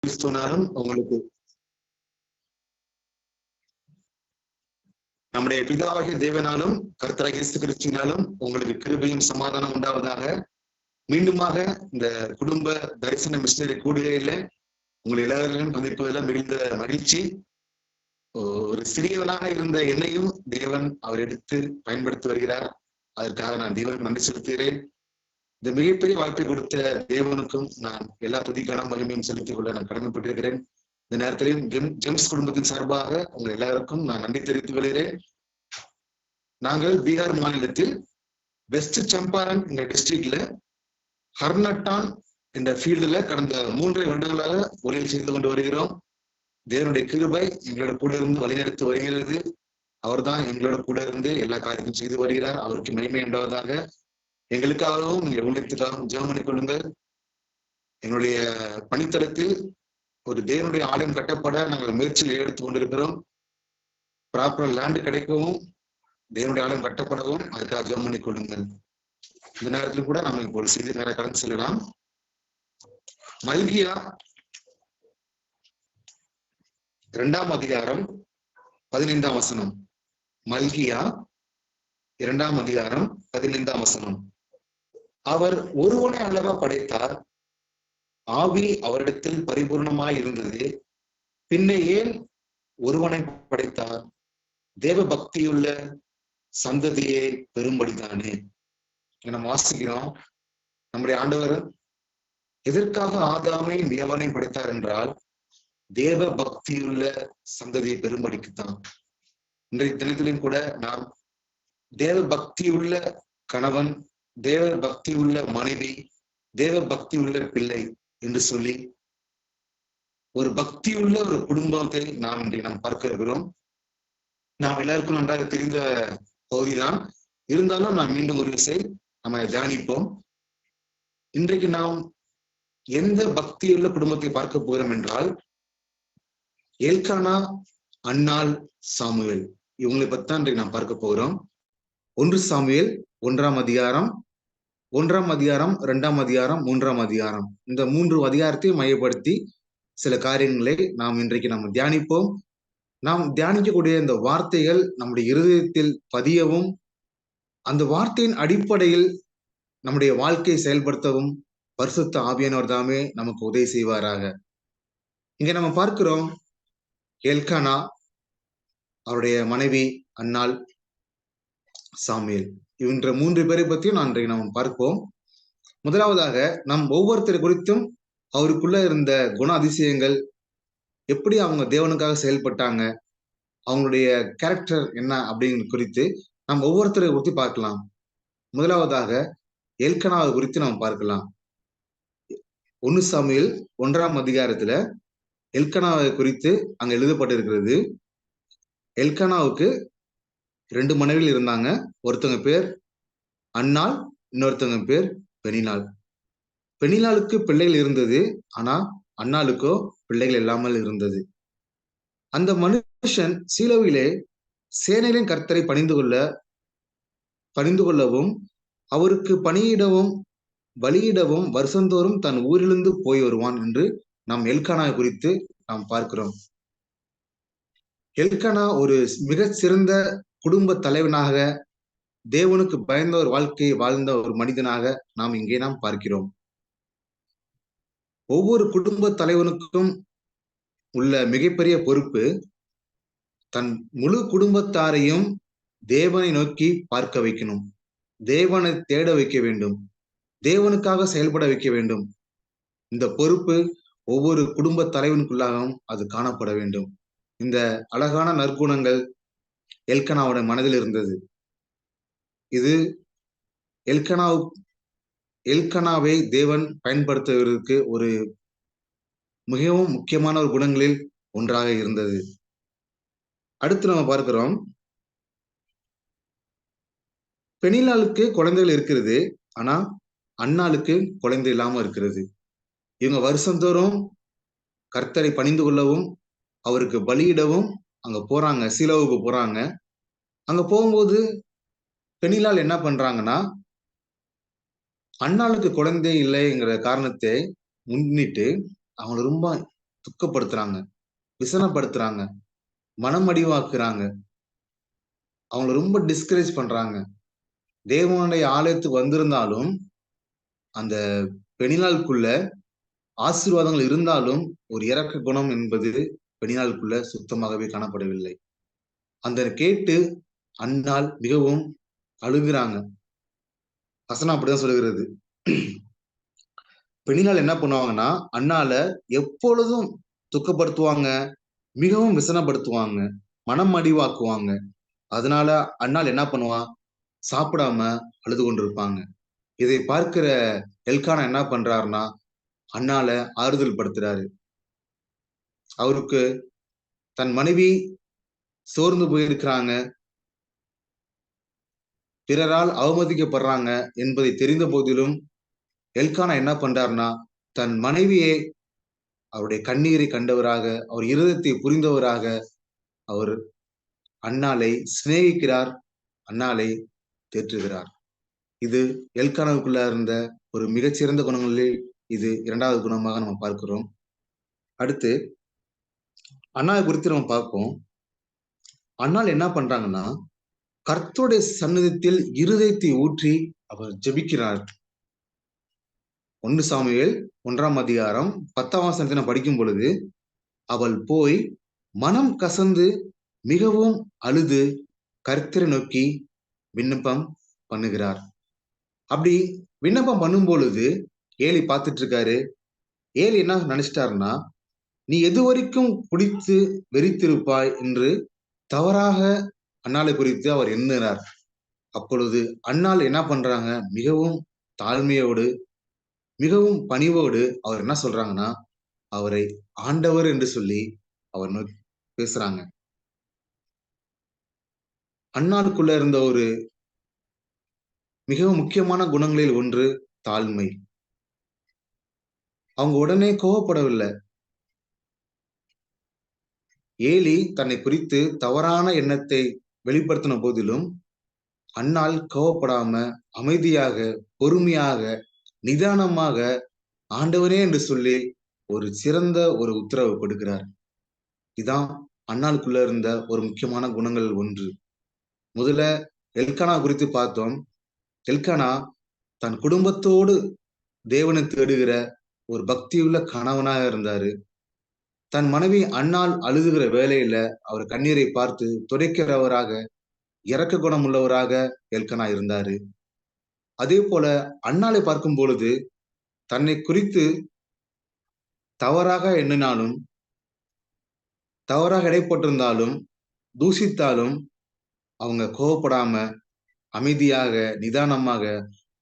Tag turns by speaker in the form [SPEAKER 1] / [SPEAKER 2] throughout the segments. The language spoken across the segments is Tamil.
[SPEAKER 1] கிறிஸ்துனாலும் உங்களுக்கு நம்முடைய பிதாவாகிய தேவனாலும் கர்த்தராகிய இயேசு கிறிஸ்துவினாலும் உங்களுக்கு கிருபையும் சமாதானம் உண்டாவதாக. மீண்டுமாக இந்த குடும்ப தரிசன மிஷனரி கூடுகையில உங்களை எல்லாரையும் சந்திப்பதில் மிகுந்த மகிழ்ச்சி. ஒரு சிறியவனாக இருந்த என்னையும் தேவன் அவர் எடுத்து பயன்படுத்தி வருகிறார். அதற்காக நான் தேவனுக்கு நன்றி செலுத்துகிறேன். இந்த மிகப்பெரிய வாய்ப்பை கொடுத்த தேவனுக்கும் நான் எல்லா துதிக்கான மகிமையும் செலுத்திக் கொள்ள நான் கடமைப்பட்டிருக்கிறேன். இந்த நேரத்திலையும் ஜெம்ஸ் குடும்பத்தின் சார்பாக உங்கள் எல்லாருக்கும் நான் நன்றி தெரிவித்துக் கொள்கிறேன். நாங்கள் பீகார் மாநிலத்தில் வெஸ்ட் சம்பாரன் என்ற டிஸ்ட்ரிக்ட்ல ஹர்னட்டான் என்ற ஃபீல்டுல கடந்த 3 வருடங்களாக ஊழியர் செய்து கொண்டு வருகிறோம். தேவனுடைய கிருபை எங்களோட கூட இருந்து வழிநடத்தி வருகிறது. அவர்தான் எங்களோட கூட இருந்து எல்லா காரியத்தையும் செய்து வருகிறார். அவருக்கு மகிமை உண்டாவதாக. எங்களுக்காகவும் நீங்க ஊழியத்துக்காகவும் ஜெபம் பண்ணிக் கொள்ளுங்கள். எங்களுடைய பணித்தளத்தில் ஒரு தேவனுடைய ஆலயம் கட்டப்பட நாங்கள் முயற்சியில் எடுத்து கொண்டிருக்கிறோம். ப்ராப்பர் லேண்ட் கிடைக்கவும் தேவனுடைய ஆலயம் கட்டப்படவும் அதுக்காக ஜெபம் பண்ணிக் கொள்ளுங்கள். இந்த நேரத்தில் கூட நம்ம இப்போ ஒரு செய்தி நேரம் கடந்து செல்லலாம். மல்கியா 2ஆம் அதிகாரம் 15ஆம் வசனம். மல்கியா 2ஆம் அதிகாரம் 15ஆம் வசனம். அவர் ஒருவனை அல்லவா படைத்தார், ஆவி அவரிடத்தில் பரிபூர்ணமாய் இருந்தது, பின்ன ஏன் ஒருவனை படைத்தார், தேவ பக்தியுள்ள சந்ததியை பெரும்படிதானே. நம்ம வாசிக்கிறோம், நம்முடைய ஆண்டவர் எதற்காக ஆதாமை தேவனை படைத்தார் என்றால் தேவ பக்தியுள்ள சந்ததியை பெரும்படிக்குத்தான். இன்றைய தினத்திலும் கூட நாம் தேவ பக்தியுள்ள கணவன், தேவ பக்தி உள்ள மனைவி, தேவ பக்தி உள்ள பிள்ளை என்று சொல்லி ஒரு பக்தியுள்ள ஒரு குடும்பத்தை நாம் இன்றைக்கு நாம் பார்க்க இருக்கிறோம். நாம் எல்லாருக்கும் நன்றாக தெரிந்த பகுதிதான். இருந்தாலும் நாம் மீண்டும் ஒரு விசை நம்ம தியானிப்போம். இன்றைக்கு நாம் எந்த பக்தியுள்ள குடும்பத்தை பார்க்க போகிறோம் என்றால் எல்கானா, அன்னாள், சாமுவேல், இவங்களை பத்தி தான் இன்றைக்கு நாம் பார்க்க போகிறோம். 1 சாமுவேல் 1ஆம் அதிகாரம், 1ஆம் அதிகாரம், 2ஆம் அதிகாரம், 3ஆம் அதிகாரம், இந்த 3 அதிகாரத்தையும் மையப்படுத்தி சில காரியங்களை நாம் இன்றைக்கு நாம் தியானிப்போம். நாம் தியானிக்கக்கூடிய இந்த வார்த்தைகள் நம்முடைய இருதயத்தில் பதியவும் அந்த வார்த்தையின் அடிப்படையில் நம்முடைய வாழ்க்கையை செயல்படுத்தவும் பரிசுத்த ஆவியானவர் தாமே நமக்கு உதவி செய்வாராக. இங்க நம்ம பார்க்கிறோம் எல்கானா, அவருடைய மனைவி அன்னாள், சாமுவேல், இவன்ற 3 பேரை பற்றியும் நான் இன்றைக்கு நாம் பார்ப்போம். முதலாவதாக நம் ஒவ்வொருத்தர் குறித்தும் அவருக்குள்ள இருந்த குண அதிசயங்கள், எப்படி அவங்க தேவனுக்காக செயல்பட்டாங்க, அவங்களுடைய கேரக்டர் என்ன அப்படிங்கிறது குறித்து நாம் ஒவ்வொருத்தரை குறித்து பார்க்கலாம். முதலாவதாக எல்கனாவை குறித்து நாம் பார்க்கலாம். 1 சாமுவேல் 1ஆம் அதிகாரத்துல எல்கனாவை குறித்து அங்க எழுதப்பட்டிருக்கிறது. எல்கனாவுக்கு 2 மனைவிகள் இருந்தாங்க. ஒருத்தவங்க பேர் அன்னாள், இன்னொருத்தவங்க பேர் பெனினாள். பெனினாளுக்கு பிள்ளைகள் இருந்தது, ஆனா அன்னாளுக்கோ பிள்ளைகள் இல்லாமல் இருந்தது. அந்த மனுஷன் சீலோவிலே சேனைகளின் கர்த்தரை பணிந்து கொள்ளவும் அவருக்கு பணியிடவும் பலியிடவும் வருஷந்தோறும் தன் ஊரிலிருந்து போய் வருவான் என்று நாம் எல்கானா குறித்து நாம் பார்க்கிறோம். எல்கானா ஒரு மிக சிறந்த குடும்ப தலைவனாக, தேவனுக்கு பயந்த ஒரு வாழ்க்கையை வாழ்ந்த ஒரு மனிதனாக நாம் இங்கே நாம் பார்க்கிறோம். ஒவ்வொரு குடும்ப தலைவனுக்கும் உள்ள மிகப்பெரிய பொறுப்பு தன் முழு குடும்பத்தாரையும் தேவனை நோக்கி பார்க்க வைக்கணும், தேவனை தேட வைக்க வேண்டும், தேவனுக்காக செயல்பட வைக்க வேண்டும். இந்த பொறுப்பு ஒவ்வொரு குடும்ப தலைவனுக்குள்ளாகவும் அது காணப்பட வேண்டும். இந்த அழகான நற்குணங்கள் எல்கனாவோட மனதில் இருந்தது. இது எல்கனாவை தேவன் பயன்படுத்துவதற்கு ஒரு மிகவும் முக்கியமான ஒரு குணங்களில் ஒன்றாக இருந்தது. அடுத்து நம்ம பார்க்கிறோம், பெனினாளுக்கு குழந்தைகள் இருக்கிறது, ஆனா அன்னாளுக்கு குழந்தை இல்லாம இருக்கிறது. இவங்க வருஷந்தோறும் கர்த்தரை பணிந்து கொள்ளவும் அவருக்கு பலியிடவும் அங்க போறாங்க, சீலோவுக்கு போறாங்க. அங்க போகும்போது பெனினாள் என்ன பண்றாங்கன்னா, அன்னாளுக்கு குழந்தை இல்லைங்கிற காரணத்தை முன்னிட்டு அவங்க ரொம்ப துக்கப்படுத்துறாங்க, விசனப்படுத்துறாங்க, மனமடிவாக்குறாங்க, அவங்கள ரொம்ப டிஸ்கரேஜ் பண்றாங்க. தேவனுடைய ஆலயத்துக்கு வந்திருந்தாலும் அந்த பெணினாளுக்குள்ள ஆசீர்வாதங்கள் இருந்தாலும் ஒரு இரக்க குணம் என்பது பெணினாளுக்குள்ள சுத்தமாகவே காணப்படவில்லை. அந்த கேட்டு அன்னாள் மிகவும் அழுகிறாங்க. வசனம் அப்படிதான் சொல்லுகிறது. பெணினாள் என்ன பண்ணுவாங்கன்னா, அன்னால எப்பொழுதும் துக்கப்படுத்துவாங்க, மிகவும் விசனப்படுத்துவாங்க, மனம் அடிவாக்குவாங்க. அதனால அன்னாள் என்ன பண்ணுவா, சாப்பிடாம அழுது கொண்டிருப்பாங்க. இதை பார்க்கிற எல்கானா என்ன பண்றாருன்னா, அன்னால ஆறுதல் படுத்துறாரு. அவருக்கு தன் மனைவி சோர்ந்து போயிருக்கிறாங்க, பிறரால் அவமதிக்கப்படுறாங்க என்பதை தெரிந்த போதிலும் எல்கானா என்ன பண்றாருன்னா, தன் மனைவியை அவருடைய கண்ணீரை கண்டவராக, அவர் இருதயத்தை புரிந்தவராக அவர் அன்னாளை சிநேகிக்கிறார், அன்னாளை தேற்றுகிறார். இது எல்கானாவுக்குள்ள இருந்த ஒரு மிகச்சிறந்த குணங்களில் இது இரண்டாவது குணமாக நம்ம பார்க்கிறோம். அடுத்து அன்னாளை குறித்து நம்ம பார்ப்போம். அன்னாள் என்ன பண்றாங்கன்னா, கர்த்தருடைய சந்நிதத்தில் இருதயத்தை ஊற்றி அவர் ஜெபிக்கிறார். 1 சாமுவேல் 1ஆம் அதிகாரம் 10ஆம் வசனத்தை படிக்கும் பொழுது, அவள் போய் மனம் கசந்து மிகவும் அழுது கர்த்தரை நோக்கி விண்ணப்பம் பண்ணுகிறார். அப்படி விண்ணப்பம் பண்ணும் பொழுது ஏலி பார்த்துட்டு இருக்காரு. ஏலி என்ன நினைச்சிட்டாருன்னா, நீ எது வரைக்கும் குடித்து வெறித்திருப்பாய் என்று தவறாக அன்னாளை குறித்து அவர் எண்ணுகிறார். அப்பொழுது அன்னாள் என்ன பண்றாங்க, மிகவும் தாழ்மையோடு மிகவும் பணிவோடு அவர் என்ன சொல்றாங்கன்னா, அவரை ஆண்டவர் என்று சொல்லி அவர் நோக்கி பேசுறாங்க. அன்னாளுக்குள்ள இருந்த ஒரு மிகவும் முக்கியமான குணங்களில் ஒன்று தாழ்மை. அவங்க உடனே கோவப்படவில்லை. ஏலி தன்னை குறித்து தவறான எண்ணத்தை வெளிப்படுத்தின போதிலும் அன்னாள் கோவப்படாம அமைதியாக, பொறுமையாக, நிதானமாக ஆண்டவரே என்று சொல்லி ஒரு சிறந்த ஒரு உத்தரவு கொடுக்கிறார். இதான் அன்னாளுக்குள்ள இருந்த ஒரு முக்கியமான குணங்கள் ஒன்று. முதல்ல எல்கானா குறித்து பார்த்தோம். எல்கானா தன் குடும்பத்தோடு தேவனை தேடுகிற ஒரு பக்தியுள்ள கணவனாக இருந்தாரு. தன் மனைவி அன்னாள் அழுதுகிற வேலையில அவர் கண்ணீரை பார்த்து துடைக்கிறவராக, இரக்க குணம் உள்ளவராக எல்கானா இருந்தாரு. அதே போல அன்னாளை பார்க்கும் பொழுது தன்னை குறித்து தவறாக எண்ணினாலும், தவறாக எடைப்பட்டிருந்தாலும், தூஷித்தாலும் அவங்க கோவப்படாம அமைதியாக, நிதானமாக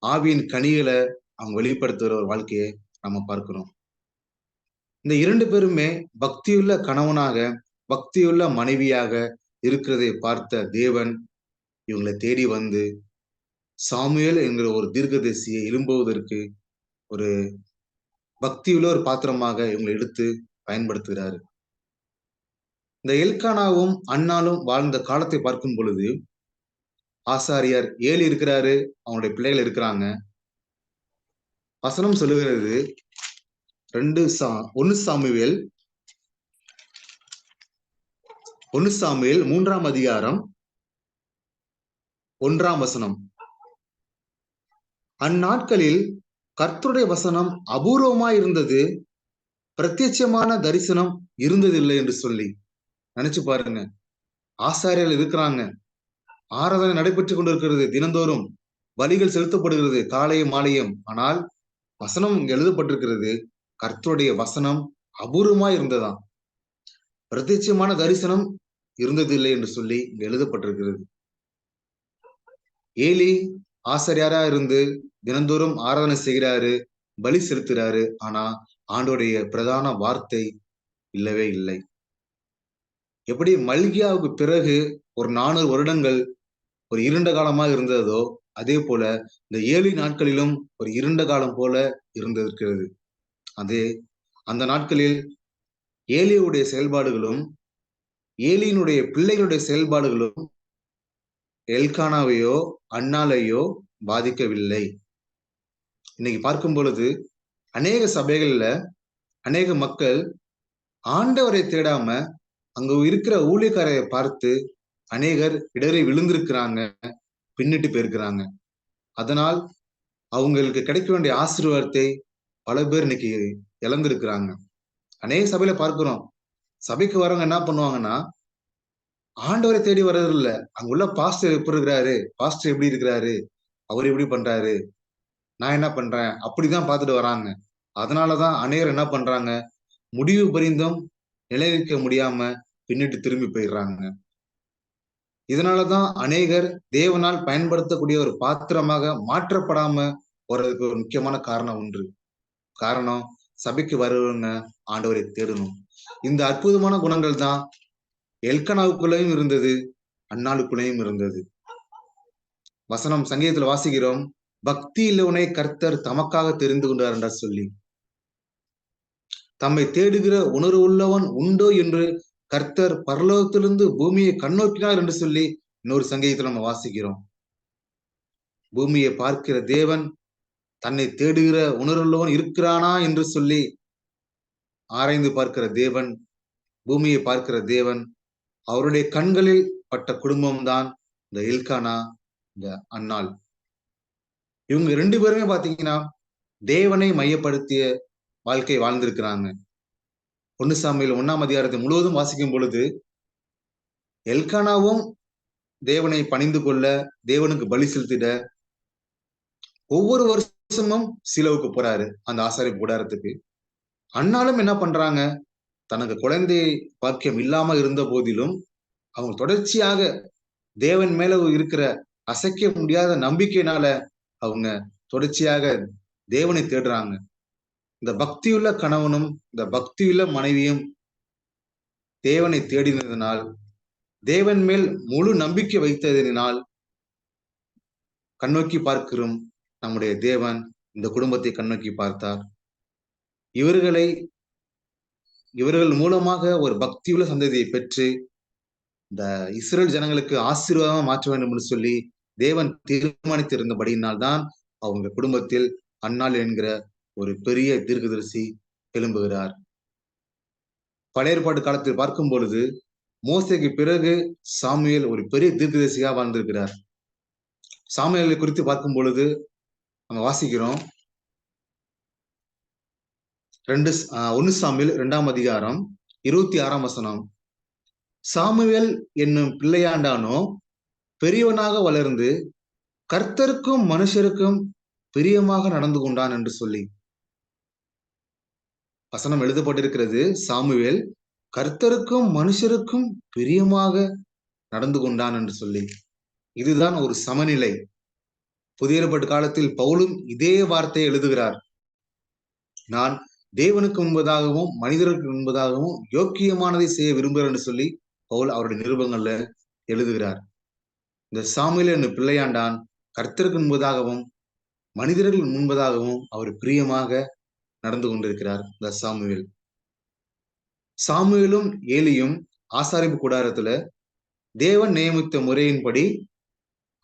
[SPEAKER 1] ஆவியின் கனிகளை அவங்க வெளிப்படுத்துகிற ஒரு வாழ்க்கையை நம்ம பார்க்கிறோம். இந்த 2 பேருமே பக்தியுள்ள கணவனாக, பக்தியுள்ள மனைவியாக இருக்கிறதை பார்த்த தேவன் இவங்களை தேடி வந்து சாமுவேல் என்கிற ஒரு தீர்க்கதரிசியை எழும்புவதற்கு ஒரு பக்தியுள்ள ஒரு பாத்திரமாக இவங்களை எடுத்து பயன்படுத்துகிறாரு. இந்த எல்கானாவும் அன்னாலும் வாழ்ந்த காலத்தை பார்க்கும் பொழுது ஆசாரியர் ஏலி இருக்கிறாரு, அவனுடைய பிள்ளைகள் இருக்கிறாங்க. வசனம் சொல்லுகிறது 1 சாமுவேல் 3ஆம் அதிகாரம் 1ஆம் வசனம். அந்நாட்களில் கர்த்தருடைய வசனம் அபூர்வமாய் இருந்தது, பிரத்யட்சமான தரிசனம் இருந்ததில்லை என்று சொல்லி. நினைச்சு பாருங்க, ஆசாரியர்கள் இருக்கிறாங்க, ஆராதனை நடைபெற்றுக் கொண்டிருக்கிறது, தினந்தோறும் பலிகள் செலுத்தப்படுகிறது காலையும் மாலையும். ஆனால் வசனம் இங்க எழுதப்பட்டிருக்கிறது, கர்த்தருடைய வசனம் அபூர்வமாய் இருந்ததாம், பிரத்யட்சமான தரிசனம் இருந்ததில்லை என்று சொல்லி இங்க எழுதப்பட்டிருக்கிறது. ஏலி ஆசாரியாரா இருந்து தினந்தோறும் ஆராதனை செய்கிறாரு, பலி செலுத்துறாரு. ஆனா ஆண்டோடைய பிரதான வார்த்தை இல்லவே இல்லை. எப்படி மல்கியாவுக்கு பிறகு ஒரு 400 வருடங்கள் ஒரு இருண்ட காலமாக இருந்ததோ, அதே போல இந்த 7 நாட்களிலும் ஒரு இருண்ட காலம் போல இருந்திருக்கிறது. அந்த நாட்களில் ஏலியுடைய செயல்பாடுகளும் ஏலியினுடைய பிள்ளைகளுடைய செயல்பாடுகளும் எல்கானாவையோ அன்னாலையோ பாதிக்கவில்லை. இன்னைக்கு பார்க்கும் பொழுது அநேக சபைகள்ல அநேக மக்கள் ஆண்டவரை தேடாம அங்க இருக்கிற ஊழியக்காரையை பார்த்து அநேகர் இடரை விழுந்திருக்கிறாங்க, பின்னிட்டு போயிருக்கிறாங்க. அதனால் அவங்களுக்கு கிடைக்க வேண்டிய ஆசீர்வாதத்தை பல பேர் இன்னைக்கு இழந்திருக்கிறாங்க. அநேக சபையில பார்க்கிறோம். சபைக்கு வரவங்க என்ன பண்ணுவாங்கன்னா, ஆண்டவரை தேடி வர்றது இல்ல. அங்க உள்ள பாஸ்டர் எப்படி இருக்கிறாரு, பாஸ்டர் எப்படி இருக்கிறாரு, அவர் எப்படி பண்றாரு, நான் என்ன பண்றேன், அப்படிதான் பார்த்துட்டு வராங்க. அதனாலதான் அநேகர் என்ன பண்றாங்க, முடிவு பரிந்தும் நிலைநிற்க முடியாம பின்னிட்டு திரும்பி போயிடுறாங்க. இதனாலதான் அநேகர் தேவனால் பயன்படுத்தக்கூடிய ஒரு பாத்திரமாக மாற்றப்படாம போறதுக்கு ஒரு முக்கியமான காரணம் ஒன்று. காரணம், சபைக்கு வருவங்க ஆண்டவரை தேடணும். இந்த அற்புதமான குணங்கள் தான் எல்கனாவுக்குள்ளேயும் இருந்தது, அன்னாளுக்குள்ளேயும் இருந்தது. வசனம் சங்கீதத்துல வாசிக்கிறோம், பக்தி இல்லவனை கர்த்தர் தமக்காக தெரிந்து கொண்டார் என்ற சொல்லி. தம்மை தேடுகிற உணர்வு உள்ளவன் உண்டோ என்று கர்த்தர் பரலோகத்திலிருந்து பூமியை கண்ணோக்கினார் என்று சொல்லி இன்னொரு சங்கீதத்துல நம்ம வாசிக்கிறோம். பூமியை பார்க்கிற தேவன் தன்னை தேடுகிற உணர்வுள்ளவன் இருக்கிறானா என்று சொல்லி ஆராய்ந்து பார்க்கிற தேவன், பூமியை பார்க்கிற தேவன், அவருடைய கண்களில் பட்ட குடும்பம் தான் இந்த எல்கானா, இந்த அன்னாள். இவங்க 2 பேருமே பாத்தீங்கன்னா தேவனை மையப்படுத்திய வாழ்க்கை வாழ்ந்திருக்கிறாங்க. 1 சாமுவேல் 1ஆம் அதிகாரத்தை முழுவதும் வாசிக்கும் பொழுது எல்கானாவும் தேவனை பணிந்து கொள்ள, தேவனுக்கு பலி செலுத்திட ஒவ்வொரு வருஷமும் சீலோவுக்கு போறாரு, அந்த ஆசாரிப்பு கூடாரத்துக்கு. அன்னாலும் என்ன பண்றாங்க, தனக்கு குழந்தை பாக்கியம் இல்லாம இருந்த போதிலும் அவங்க தொடர்ச்சியாக தேவன் மேல இருக்கிற அசைக்க முடியாத நம்பிக்கையினால அவங்க தொடர்ச்சியாக தேவனை தேடுறாங்க. இந்த பக்தியுள்ள கணவனும் இந்த பக்தியுள்ள மனைவியும் தேவனை தேடினதினால், தேவன் மேல் முழு நம்பிக்கை வைத்ததினால் கண்ணோக்கி பார்க்கிறோம் நம்முடைய தேவன் இந்த குடும்பத்தை கண்ணோக்கி பார்த்தார். இவர்கள் மூலமாக ஒரு பக்தியுள்ள சந்ததியை பெற்று இந்த இஸ்ரேல் ஜனங்களுக்கு ஆசீர்வாதமா மாற்ற வேண்டும் என்று சொல்லி தேவன் தீர்மானித்திருந்தபடியினால் தான் அவங்க குடும்பத்தில் அன்னாள் என்கிற ஒரு பெரிய தீர்க்கதரிசி எழும்புகிறார். பழைய ஏற்பாட்டு காலத்தில் பார்க்கும் பொழுது மோசேக்கு பிறகு சாமுவேல் ஒரு பெரிய தீர்க்கதரிசியா வாழ்ந்திருக்கிறார். சாமுவேலை குறித்து பார்க்கும் பொழுது நம்ம வாசிக்கிறோம், 1 சாமுவேல் 2ஆம் அதிகாரம் 26ஆம் வசனம். சாமுவேல் என்னும் பிள்ளையாண்டானோ பெரியவனாக வளர்ந்து கர்த்தருக்கும் மனுஷருக்கும் பிரியமாக நடந்து கொண்டான் என்று சொல்லி வசனம் எழுதப்பட்டிருக்கிறது. சாமுவேல் கர்த்தருக்கும் மனுஷருக்கும் பிரியமாக நடந்து கொண்டான் என்று சொல்லி. இதுதான் ஒரு சமநிலை. புதிய ஏற்பாட்டு காலத்தில் பவுலும் இதே வார்த்தையை எழுதுகிறார். நான் தேவனுக்கு முன்பதாகவும் மனிதருக்கு முன்பதாகவும் யோக்கியமானதை செய்ய விரும்புகிறேன் என்று சொல்லி பவுல் அவருடைய நிருபங்கள்ல எழுதுகிறார். இந்த சாமுவேல் என்னும் பிள்ளையாண்டான் கர்த்தருக்கு முன்பதாகவும் மனிதர்கள் முன்பதாகவும் அவர் பிரியமாக நடந்து கொண்டிருக்கிறார். இந்த சாமுவேலும் ஏலியும் ஆசாரிப்பு கூடாரத்துல தேவன் நியமித்த முறையின்படி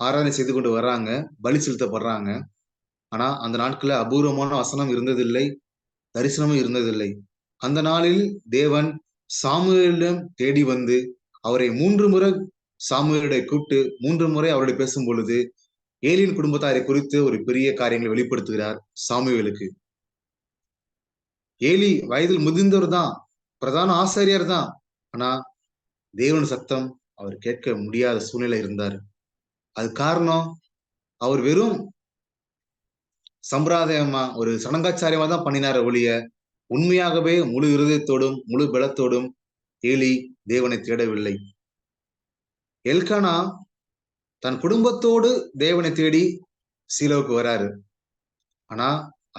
[SPEAKER 1] ஆராதனை செய்து கொண்டு வர்றாங்க, பலி செலுத்தப்படுறாங்க. ஆனா அந்த நாட்கள்ல அபூர்வமான வசனம் இருந்ததில்லை, தரிசனமும் இருந்ததில்லை. அந்த நாளில் தேவன் சாமுவேலிடம் தேடி வந்து அவரை 3 முறை சாமுவேலை கூப்பிட்டு 3 முறை அவருடைய பேசும் பொழுது ஏலியின் குடும்பத்தாரை குறித்து ஒரு பெரிய காரியங்களை வெளிப்படுத்துகிறார் சாமுவேலுக்கு. ஏலி வயதில் முதிர்ந்தவர் தான், பிரதான ஆசாரியர் தான். ஆனா தேவன் சத்தம் அவர் கேட்க முடியாத சூழ்நிலை இருந்தார். அது காரணம், அவர் வெறும் சம்பிரதாயமா ஒரு சடங்காச்சாரியமா தான் பண்ணினார ஒழிய உண்மையாகவே முழு இருதயத்தோடும் முழு பலத்தோடும் ஏலி தேவனை தேடவில்லை. எல்கானா தன் குடும்பத்தோடு தேவனை தேடி சீலோவுக்கு வராரு. ஆனா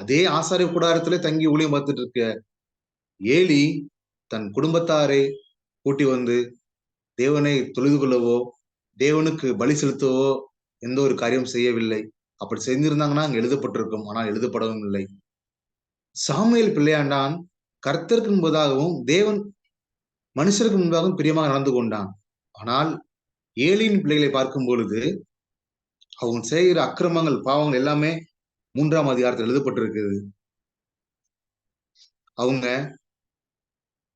[SPEAKER 1] அதே ஆசாரிய கூடாரத்திலே தங்கி ஊழியம் பார்த்துட்டு இருக்க ஏலி தன் குடும்பத்தாரை கூட்டி வந்து தேவனை தொழுது கொள்ளவோ தேவனுக்கு பலி செலுத்தவோ எந்த ஒரு காரியம் செய்யவில்லை. அப்படி செஞ்சிருந்தாங்கன்னா அங்க எழுதப்பட்டிருக்கும், ஆனால் எழுதப்படவும் இல்லை. சாமுவேல் பிள்ளையாண்டான் கர்த்தருக்கு முன்பதாகவும் தேவன் மனுஷருக்கு முன்பாகவும் பிரியமாக நடந்து கொண்டான். ஆனால் ஏலியின் பிள்ளைகளை பார்க்கும் பொழுது அவங்க செய்கிற அக்கிரமங்கள் பாவங்கள் எல்லாமே 3ஆம் அதிகாரத்தில் எழுதப்பட்டிருக்குது. அவங்க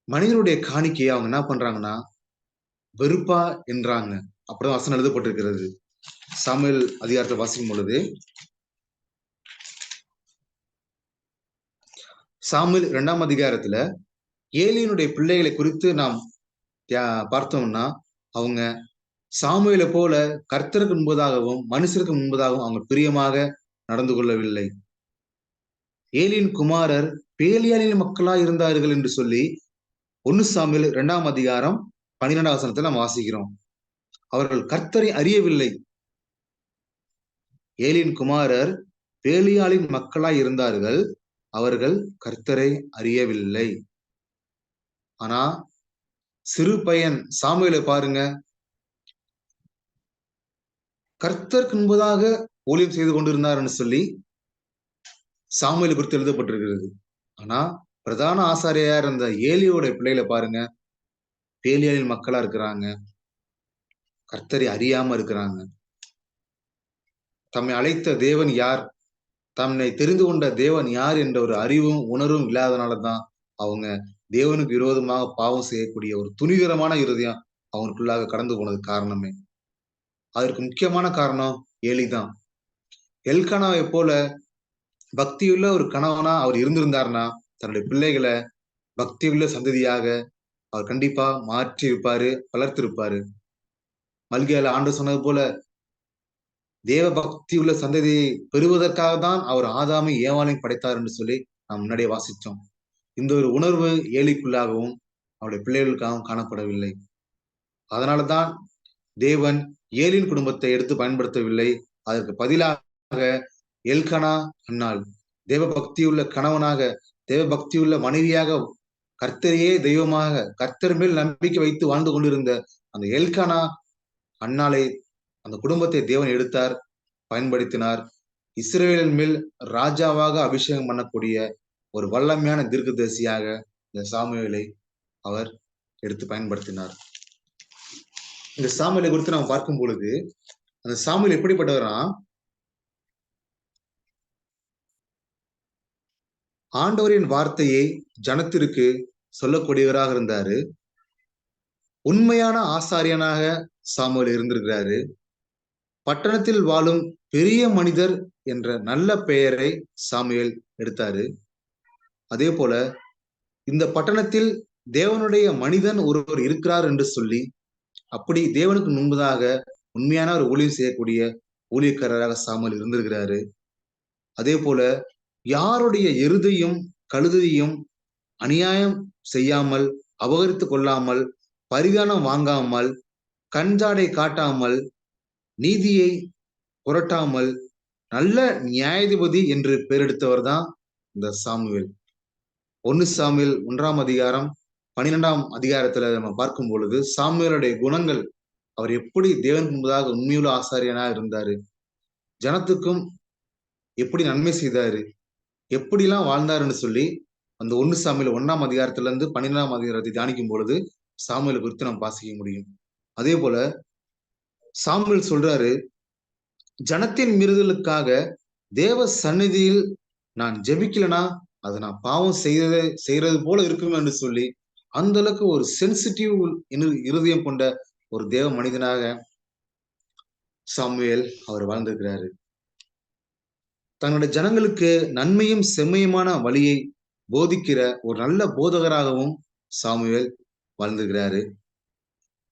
[SPEAKER 1] மனிதனுடைய காணிக்கையை அவங்க என்ன பண்றாங்கன்னா வெறுப்பா என்றாங்க. அப்படிதான் வசனம் எழுதப்பட்டிருக்கிறது. சாமுவேல் அதிகாரத்தை வாசிக்கும் பொழுது சாமுவேல் 2ஆம் அதிகாரத்துல ஏலியினுடைய பிள்ளைகளை குறித்து நாம் பார்த்தோம்னா அவங்க சாமுவேலை போல கர்த்தருக்கு முன்பதாகவும் மனுஷருக்கு முன்பதாகவும் அவங்க பிரியமாக நடந்து கொள்ளவில்லை. ஏலியின் குமாரர் பேலியாளின் மக்களா இருந்தார்கள் என்று சொல்லி 1 சாமுவேல் 2ஆம் அதிகாரம் 12ஆம் வசனத்தை நாம் வாசிக்கிறோம். அவர்கள் கர்த்தரை அறியவில்லை. ஏலியின் குமாரர் பேலியாளின் மக்களாய் இருந்தார்கள், அவர்கள் கர்த்தரை அறியவில்லை. ஆனா சிறு பையன் சாமுவேலை பாருங்க, கர்த்தருக்கு முன்பதாக ஊழியம் செய்து கொண்டிருந்தார்னு சொல்லி சாமுவேலை குறித்து எழுதப்பட்டிருக்கிறது. ஆனா பிரதான ஆசாரியார் இருந்த ஏலியோட பிள்ளைகளை பாருங்க, பேலியாளின் மக்களா இருக்கிறாங்க, கர்த்தரை அறியாம இருக்கிறாங்க. தம்மை அழைத்த தேவன் யார், தம்மை தெரிந்து கொண்ட தேவன் யார் என்ற ஒரு அறிவும் உணர்வும் இல்லாதனாலதான் அவங்க தேவனுக்கு விரோதமாக பாவம் செய்யக்கூடிய ஒரு துணிகரமான இருதயம் அவங்களுக்குள்ளாக கடந்து போனது காரணமே. அதற்கு முக்கியமான காரணம் ஏலிதான். எல்கானாவை போல பக்தியுள்ள ஒரு கணவனா அவர் இருந்திருந்தார்னா தன்னுடைய பிள்ளைகளை பக்தியுள்ள சந்ததியாக அவர் கண்டிப்பா மாற்றி இருப்பாரு, வளர்த்திருப்பாரு. மல்கியால ஆண்டு சொன்னது போல தேவ பக்தி உள்ள சந்ததியை பெறுவதற்காக தான் அவர் ஆதாமை ஏவாளையும் படைத்தார் என்று சொல்லி நாம் முன்னாடியே வாசித்தோம். இந்த ஒரு உணர்வு ஏலிக்குள்ளாகவும் அவருடைய பிள்ளைகளுக்காகவும் காணப்படவில்லை. அதனாலதான் தேவன் ஏலின் குடும்பத்தை எடுத்து பயன்படுத்தவில்லை. அதற்கு பதிலாக எல்கானா அன்னாள் தேவ பக்தியுள்ள கணவனாக, தேவ பக்தியுள்ள மனைவியாக, கர்த்தரையே தெய்வமாக, கர்த்தர் மேல் நம்பிக்கை வைத்து வாழ்ந்து கொண்டிருந்த அந்த எல்கானா அன்னாளை, அந்த குடும்பத்தை தேவன் எடுத்தார், பயன்படுத்தினார். இஸ்ரேலின் மேல் ராஜாவாக அபிஷேகம் பண்ணக்கூடிய ஒரு வல்லமையான தீர்க்கதரிசியாக இந்த சாமுவேலை அவர் எடுத்து பயன்படுத்தினார். இந்த சாமுவேலை குறித்து நாம் பார்க்கும் பொழுது அந்த சாமுவேல் எப்படிப்பட்டவரா, ஆண்டவரின் வார்த்தையை ஜனத்திற்கு சொல்லக்கூடியவராக இருந்தாரு. உண்மையான ஆசாரியனாக சாமுவேல் இருந்திருக்கிறாரு. பட்டணத்தில் வாழும் பெரிய மனிதர் என்ற நல்ல பெயரை சாமுவேல் எடுத்தாரு. அதே போல இந்த பட்டணத்தில் தேவனுடைய மனிதன் ஒருவர் இருக்கிறார் என்று சொல்லி அப்படி தேவனுக்கு முன்பதாக உண்மையான ஒரு ஊழியம் செய்யக்கூடிய ஊழியக்காரராக சாமுவேல் இருந்திருக்கிறாரு. அதே போல யாருடைய எருதையும் கழுதையும் அநியாயம் செய்யாமல், அபகரித்து கொள்ளாமல், பரிதானம் வாங்காமல், கஞ்சாடை காட்டாமல், நீதியை புரட்டாமல், நல்ல நியாயாதிபதி என்று பெயரெடுத்தவர் தான் இந்த சாமுவேல். 1 சாமுவேல் 1ஆம் அதிகாரம் 12ஆம் அதிகாரத்துல நம்ம பார்க்கும் பொழுது சாமுவேலுடைய குணங்கள், அவர் எப்படி தேவன் முன்பதாக உண்மையுள்ள ஆசாரியனா இருந்தாரு, ஜனத்துக்கும் எப்படி நன்மை செய்தாரு, எப்படிலாம் வாழ்ந்தாருன்னு சொல்லி அந்த 1 சாமுவேல் 1ஆம் அதிகாரத்துல இருந்து 12ஆம் அதிகாரத்தை தியானிக்கும் பொழுது சாமுவேலை குறித்து நம்ம வாசிக்க முடியும். அதே போல சாமுவேல் சொல்றாரு, ஜனத்தின் மீறுதலுக்காக தேவ சந்நிதியில் நான் ஜெபிக்கலனா அதை நான் பாவம் செய்யறது போல இருக்குமே என்று சொல்லி அந்த அளவுக்கு ஒரு சென்சிட்டிவ் இருதயம் கொண்ட ஒரு தேவ மனிதனாக சாமுவேல் அவர் வாழ்ந்திருக்கிறாரு. தன்னுடைய ஜனங்களுக்கு நன்மையும் செம்மையுமான வழியை போதிக்கிற ஒரு நல்ல போதகராகவும் சாமுவேல் வாழ்ந்திருக்கிறாரு.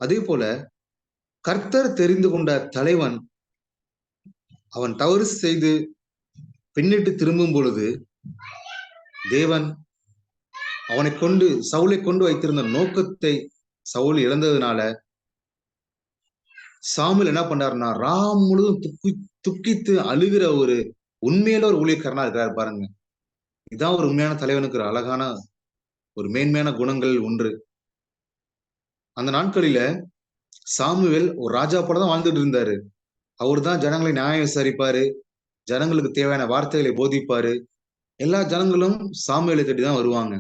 [SPEAKER 1] அதே போல கர்த்தர் தெரிந்து கொண்ட தலைவன் அவன் தவறு செய்து பின்னிட்டு திரும்பும் பொழுது தேவன் அவனை கொண்டு சவுலை கொண்டு வைத்திருந்த நோக்கத்தை சவுல் இழந்ததுனால சாமுவேல் என்ன பண்றாருன்னா ராம் முழுவதும் துக்கித்து அழுகிற ஒரு உண்மையில ஒரு ஊழியக்காரனா இருக்கிறார் பாருங்க. இதான் ஒரு உண்மையான தலைவனுக்கு ஒரு அழகான ஒரு மேன்மையான குணங்கள் ஒன்று. அந்த நாட்களில சாமுவேல் ஒரு ராஜா போல தான் வாழ்ந்துட்டு இருந்தாரு. அவர் தான் ஜனங்களை நியாயம் விசாரிப்பாரு, ஜனங்களுக்கு தேவையான வார்த்தைகளை போதிப்பாரு. எல்லா ஜனங்களும் சாமுவேலை தேடி தான் வருவாங்க.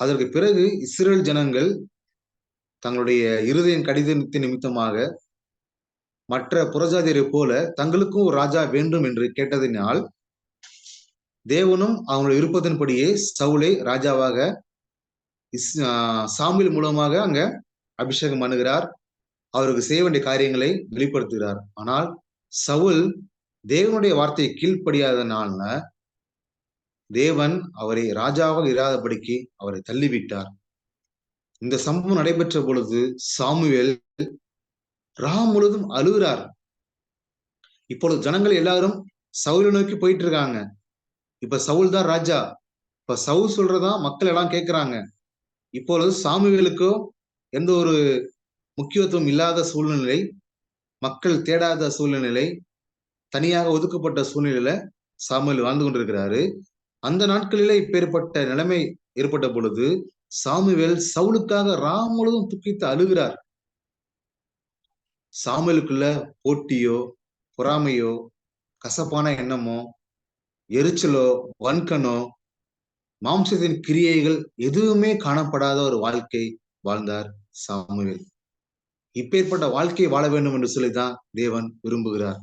[SPEAKER 1] அதற்கு பிறகு இஸ்ரேல் ஜனங்கள் தங்களுடைய இருதயம் கடிதத்தின் நிமித்தமாக மற்ற புறஜாதியரை போல தங்களுக்கும் ஒரு ராஜா வேண்டும் என்று கேட்டதினால் தேவனும் அவங்களுடைய விருப்பத்தின்படியே சவுலை ராஜாவாக சாமுவேல் மூலமாக அங்க அபிஷேகம் பண்ணுகிறார். அவருக்கு செய்ய வேண்டிய காரியங்களை வெளிப்படுத்துகிறார். ஆனால் சவுல் தேவனுடைய வார்த்தையை கீழ்ப்படியாதனால தேவன் அவரை ராஜாவாக இராதபடிக்கு அவரை தள்ளிவிட்டார். இந்த சம்பவம் நடைபெற்ற பொழுது சாமுவேல் ராம் முழுவதும் அழுகிறார். இப்பொழுது ஜனங்கள் எல்லாரும் சவுலை நோக்கி போயிட்டு இருக்காங்க. இப்ப சவுல் தான் ராஜா. இப்ப சவுல் சொல்றதா மக்கள் எல்லாம் கேட்கிறாங்க. இப்பொழுது சாமுவேலுக்கோ எந்த ஒரு முக்கியத்துவம் இல்லாத சூழ்நிலை, மக்கள் தேடாத சூழ்நிலை, தனியாக ஒதுக்கப்பட்ட சூழ்நிலையில சாமுவேல் வாழ்ந்து கொண்டிருக்கிறாரு. அந்த நாட்களில இப்பேற்பட்ட நிலைமை ஏற்பட்ட பொழுது சாமுவேல் சவுலுக்காக ராம் முழுவதும் துக்கித்து அழுகிறார். சாமுவேலுக்குள்ள போட்டியோ, பொறாமையோ, கசப்பான எண்ணமோ, எரிச்சலோ, வன்கனோ, மாம்சத்தின் கிரியைகள் எதுவுமே காணப்படாத ஒரு வாழ்க்கை வாழ்ந்தார் சாமுவேல். இப்பேற்பட்ட வாழ்க்கையை வாழ வேண்டும் என்று சொல்லிதான் தேவன் விரும்புகிறார்.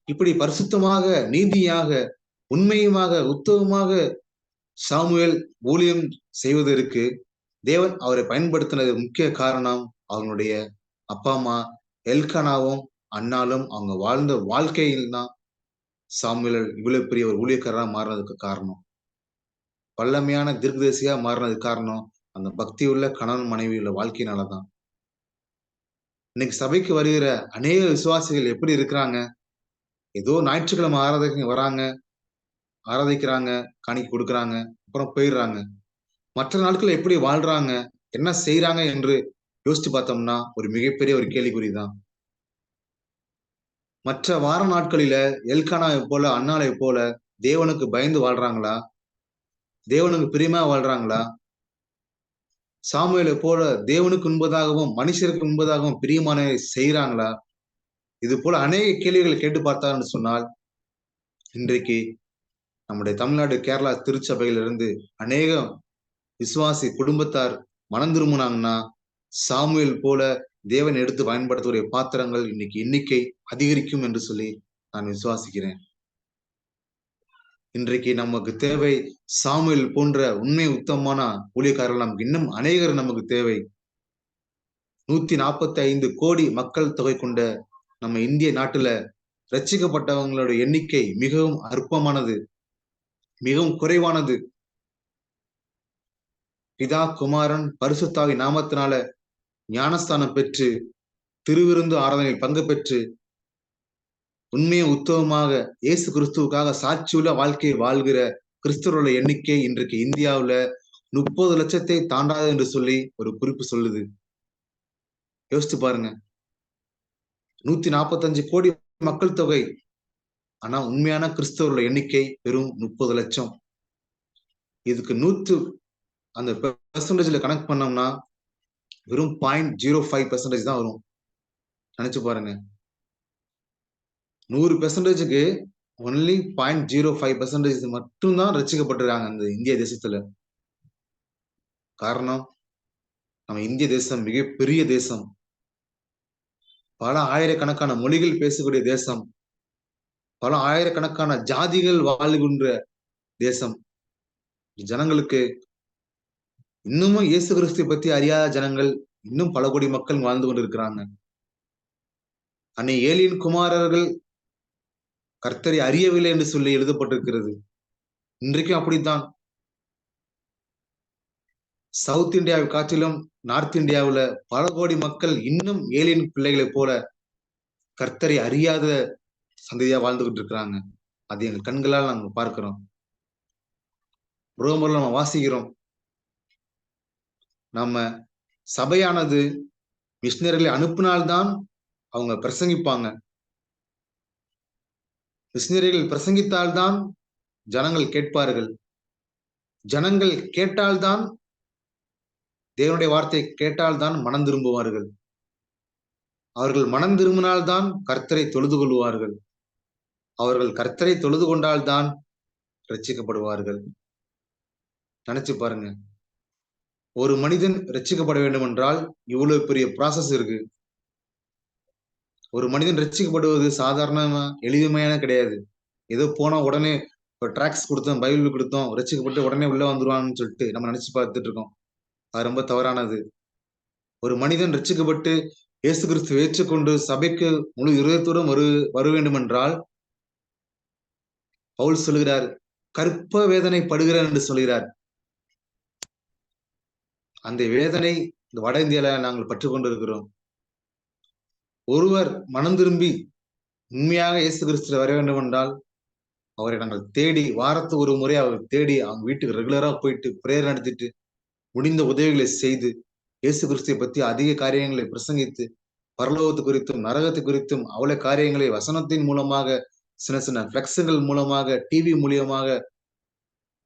[SPEAKER 1] இப்படி பரிசுத்தமாக, நீதியாக, உண்மையுமாக, உத்தமமாக சாமுவேல் ஊழியம் செய்வதற்கு தேவன் அவரை பயன்படுத்தினது முக்கிய காரணம் அவங்களுடைய அப்பா அம்மா எல்கானாவும் அண்ணாலும் அவங்க வாழ்ந்த வாழ்க்கையில் தான் சாமுவேல் இவ்வளவு பெரிய ஒரு ஊழியக்காரராக மாறினதுக்கு காரணம். வல்லமையான தீர்க்கதரிசியா மாறினதுக்கு காரணம் அந்த பக்தி உள்ள கணவன் மனைவி உள்ள வாழ்க்கையினாலதான். இன்னைக்கு சபைக்கு வருகிற அநேக விசுவாசிகள் எப்படி இருக்கிறாங்க? ஏதோ ஞாயிற்றுக்கிழமை ஆராதனை வராங்க, ஆராதிக்கிறாங்க, காணிக்கை கொடுக்குறாங்க, அப்புறம் போயிடுறாங்க. மற்ற நாட்கள் எப்படி வாழ்றாங்க, என்ன செய்யறாங்க என்று யோசிச்சு பார்த்தோம்னா ஒரு மிகப்பெரிய ஒரு கேள்விக்குறிதான். மற்ற வார நாட்களில எல்கானாவை போல, அண்ணாவை போல தேவனுக்கு பயந்து வாழ்றாங்களா? தேவனுக்கு பிரியமா வாழ்றாங்களா? சாமுவேலை போல தேவனுக்கு முன்பதாகவும் மனுஷருக்கு முன்பதாகவும் பிரியமான செய்யறாங்களா? இது போல அநேக கேள்விகளை கேட்டு பார்த்தான்னு சொன்னால் இன்றைக்கு நம்முடைய தமிழ்நாடு, கேரளா திருச்சபையிலிருந்து அநேக விசுவாசி குடும்பத்தார் மனம் திரும்பினாங்கன்னா சாமுவேல் போல தேவன் எடுத்து பயன்படுத்தக்கூடிய பாத்திரங்கள் இன்னைக்கு எண்ணிக்கை அதிகரிக்கும் என்று சொல்லி நான் விசுவாசிக்கிறேன். இன்றைக்கு நமக்கு தேவை சாமுவேல் போன்ற உண்மை உத்தமமான ஊழியக்காரர்கள் நமக்கு இன்னும் அநேகர் நமக்கு தேவை. 145 கோடி மக்கள் தொகை கொண்ட நம்ம இந்திய நாட்டுல ரட்சிக்கப்பட்டவங்களோட எண்ணிக்கை மிகவும் அற்பமானது, மிகவும் குறைவானது. பிதா, குமாரன், பரிசுத்தாவி நாமத்தினால ஞானஸ்தானம் பெற்று திருவிருந்து ஆராதனையில் பங்கு பெற்று உண்மையும் உத்தவமாக இயேசு கிறிஸ்துவுக்காக சாட்சியுள்ள வாழ்க்கையை வாழ்கிற கிறிஸ்தவர்களோட எண்ணிக்கை இன்றைக்கு இந்தியாவுல 30 லட்சத்தை தாண்டாது என்று சொல்லி ஒரு குறிப்பு சொல்லுது. யோசிச்சு பாருங்க. 145 கோடி மக்கள் தொகை, ஆனா உண்மையான கிறிஸ்தவர்களோட எண்ணிக்கை வெறும் 30 லட்சம். இதுக்கு அந்த பெர்சன்டேஜ்ல கனெக்ட் பண்ணோம்னா வெறும் 0.05% தான் வரும். நினைச்சு பாருங்க. 100%க்கு ஒன்லி 0.05% மட்டும்தான் ரசிக்கப்பட்டிருக்காங்க அந்த இந்திய தேசத்துல. காரணம், நம்ம இந்திய தேசம் மிகப்பெரிய தேசம், பல ஆயிரக்கணக்கான மொழிகள் பேசக்கூடிய தேசம், பல ஆயிரக்கணக்கான ஜாதிகள் வாழ்கின்ற தேசம். ஜனங்களுக்கு இன்னமும் இயேசு கிறிஸ்துவை பத்தி அறியாத ஜனங்கள் இன்னும் பல கோடி மக்கள் வாழ்ந்து கொண்டிருக்கிறாங்க. அன்னை ஏலியின் குமாரர்கள் கர்த்தரை அறியவில்லை என்று சொல்லி எழுதப்பட்டிருக்கிறது. இன்றைக்கும் அப்படித்தான். சவுத் இந்தியாவை காட்டிலும் நார்த் இந்தியாவுல பல கோடி மக்கள் இன்னும் ஏலியன் பிள்ளைகளை போல கர்த்தரை அறியாத சந்ததியா வாழ்ந்துகிட்டு இருக்கிறாங்க. அது எங்க கண்களால் நாங்க பார்க்கிறோம். ரோமர்ல நம்ம வாசிக்கிறோம். நம்ம சபையானது மிஷினரிகளை அனுப்பினால்தான் அவங்க பிரசங்கிப்பாங்க. மிஷினரிகள் பிரசங்கித்தால்தான் ஜனங்கள் கேட்பார்கள். ஜனங்கள் கேட்டால்தான், தேவனுடைய வார்த்தை கேட்டால்தான் மனம் திரும்புவார்கள். அவர்கள் மனம் திரும்பினால்தான் கர்த்தரை தொழுது கொள்வார்கள். அவர்கள் கர்த்தரை தொழுது கொண்டால்தான் ரட்சிக்கப்படுவார்கள். நினைச்சு பாருங்க. ஒரு மனிதன் ரட்சிக்கப்பட வேண்டும் என்றால் இவ்வளவு பெரிய ப்ராசஸ் இருக்கு. ஒரு மனிதன் ரட்சிக்கப்படுவது சாதாரணமா எளிமையான கிடையாது. ஏதோ போனா உடனே டிராக்ஸ் கொடுத்தோம், பைபிள் கொடுத்தோம், ரட்சிக்கப்பட்டு உடனே உள்ள வந்துருவான்னு சொல்லிட்டு நம்ம நினைச்சு பார்த்துட்டு இருக்கோம். அது ரொம்ப தவறானது. ஒரு மனிதன் ரட்சிக்கப்பட்டு இயேசு கிறிஸ்து ஏற்றுக்கொண்டு சபைக்கு முழு இருதயத்துடன் வர வேண்டும் என்றால் பவுல் சொல்கிறார், கற்ப வேதனை படுகிறார் என்று சொல்கிறார். அந்த வேதனை இந்த வட இந்தியால நாங்கள் பற்றுக் கொண்டிருக்கிறோம். ஒருவர் மனம் திரும்பி உண்மையாக இயேசு கிறிஸ்து வர வேண்டும் என்றால் அவரை நாங்கள் தேடி வாரத்துக்கு ஒரு முறை அவர் தேடி அவங்க வீட்டுக்கு ரெகுலரா போயிட்டு பிரேயர் நடத்திட்டு முடிந்த உதவிகளை செய்து இயேசு கிறிஸ்துவை பற்றி அதிக காரியங்களை பிரசங்கித்து பரலோகத்து குறித்தும் நரகத்து குறித்தும் அவ்வளவு காரியங்களை வசனத்தின் மூலமாக சின்ன சின்ன பிளக்ஸுகள் மூலமாக டிவி மூலியமாக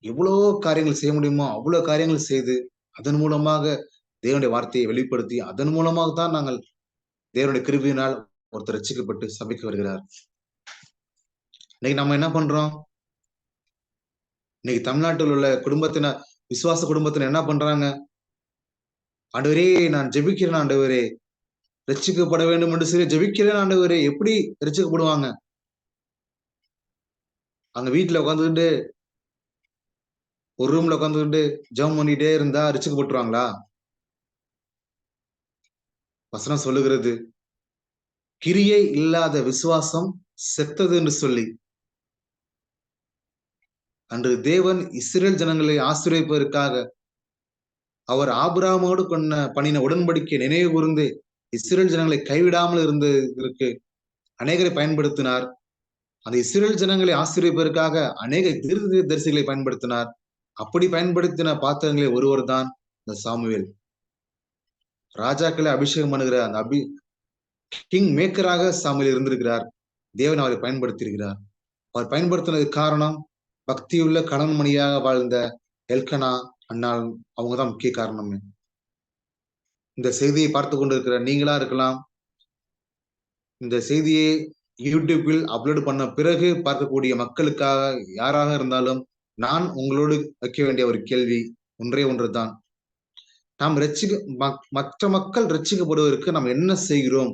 [SPEAKER 1] எவ்வளவு காரியங்கள் செய்ய முடியுமோ அவ்வளவு காரியங்கள் செய்து அதன் மூலமாக தேவனுடைய வார்த்தையை வெளிப்படுத்தி அதன் மூலமாக தான் நாங்கள் தேவனுடைய கிருபையினால் ஒருத்தர் ரட்சிக்கப்பட்டு சபைக்கு வருகிறார். இன்னைக்கு நம்ம என்ன பண்றோம்? இன்னைக்கு தமிழ்நாட்டில் உள்ள குடும்பத்தினர் விசுவாச குடும்பத்தினர் என்ன பண்றாங்க? ஆண்டவரே நான் ஜெபிக்கிறேன், ஆண்டவரே ரட்சிக்கப்பட வேண்டும் என்று சொல்லி ஜெபிக்கிறேன் ஆண்டவரே. எப்படி ரட்சிக்கப்படுவாங்க? அங்க வீட்டுல உட்காந்துக்கிட்டு ஒரு ரூம்ல உட்காந்துக்கிட்டு ஜெபம் பண்ணிட்டே இருந்தா ரட்சிக்கப்பட்டுருவாங்களா? வசனம் சொல்லுகிறது, கிரியை இல்லாத விசுவாசம் செத்தது என்று சொல்லி. அன்று தேவன் இஸ்ரேல் ஜனங்களை ஆசீர்வதிப்பதற்காக அவர் ஆபிரகாமோடு பண்ணின உடன்படிக்கை நினைவு கூர்ந்து இஸ்ரேல் ஜனங்களை கைவிடாமல் இருந்ததற்கு அநேகரை பயன்படுத்தினார். அந்த இஸ்ரேல் ஜனங்களை ஆசீர்வதிப்பதற்காக அநேக தீர்க்கதரிசிகளை பயன்படுத்தினார். அப்படி பயன்படுத்தின பாத்திரங்களை ஒருவர் தான் இந்த சாமுவேல். ராஜாக்களை அபிஷேகம் பண்ணுகிற அந்த கிங் மேக்கராக சாமுவேல் இருந்திருக்கிறார். தேவன் அவரை பயன்படுத்தியிருக்கிறார். அவர் பயன்படுத்தினதுக்கு காரணம் பக்தியுள்ள கணவன்மணியாக வாழ்ந்த எல்கனா அண்ணால் அவங்கதான் முக்கிய காரணமே. இந்த செய்தியை பார்த்து கொண்டிருக்கிற நீங்களா இருக்கலாம், இந்த செய்தியை யூடியூப்பில் அப்லோடு பண்ண பிறகு பார்க்கக்கூடிய மக்களுக்காக யாராக இருந்தாலும் நான் உங்களோடு வைக்க வேண்டிய ஒரு கேள்வி ஒன்றே ஒன்றுதான். நாம் மற்ற மக்கள் ரட்சிக்கப்படுவதற்கு நாம் என்ன செய்கிறோம்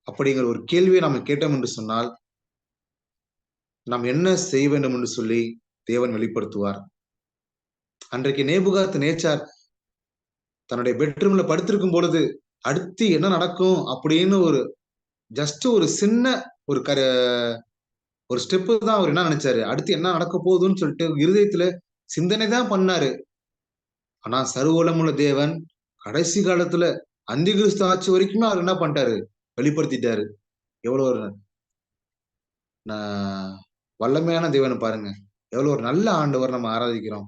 [SPEAKER 1] அப்படிங்கிற ஒரு கேள்வியை நாம் கேட்டோம் என்று சொன்னால் நாம் என்ன செய்ய வேண்டும் என்று சொல்லி தேவன் வெளிப்படுத்துவார். அன்றைக்கு நேபுகாத் நேச்சார் தன்னுடைய பெட்ரூம்ல படுத்திருக்கும் பொழுது அடுத்து என்ன நடக்கும் அப்படின்னு ஒரு சின்ன ஒரு ஸ்டெப்பு தான் அவர் என்ன நினைச்சாரு, அடுத்து என்ன நடக்க போகுதுன்னு சொல்லிட்டு இருதயத்துல சிந்தனை தான் பண்ணாரு. ஆனா சர்வவல்லமுள்ள தேவன் கடைசி காலத்துல அந்தி கிறிஸ்து ஆட்சி வரைக்குமே அவர் என்ன பண்ணிட்டாரு, வெளிப்படுத்திட்டாரு. எவ்வளவு ஒரு வல்லமையான தேவன் பாருங்க, எவ்வளவு ஒரு நல்ல ஆண்டவர் நம்ம ஆராதிக்கிறோம்.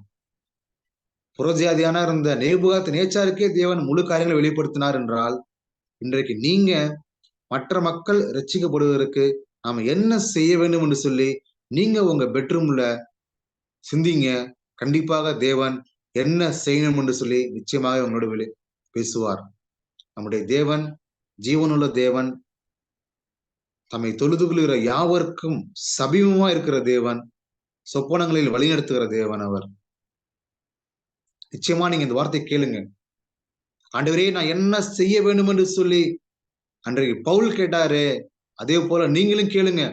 [SPEAKER 1] புறஜாதியான இருந்த நேபுகாத் நேச்சாருக்கே தேவன் முழு காரியங்களை வெளிப்படுத்தினார் என்றால் இன்றைக்கு நீங்க மற்ற மக்கள் ரட்சிக்கப்படுவதற்கு நாம என்ன செய்ய வேண்டும் என்று சொல்லி நீங்க உங்க பெட்ரூம்ல சிந்திங்க. கண்டிப்பாக தேவன் என்ன செய்யணும் என்று சொல்லி நிச்சயமாக உங்களோட பேசுவார். நம்முடைய தேவன் ஜீவனுள்ள தேவன், தம்மை தொழுது கொள்கிற யாவருக்கும் சமீபமா இருக்கிற தேவன், சொப்பனங்களில் வழிநடத்துகிற தேவன் அவர். நிச்சயமா நீங்க இந்த வார்த்தை கேளுங்க. ஆண்டவரே நான் என்ன செய்ய வேண்டும் என்று சொல்லி அன்றைக்கு பவுல் கேட்டாரு, அதே போல நீங்களும் கேளுங்க.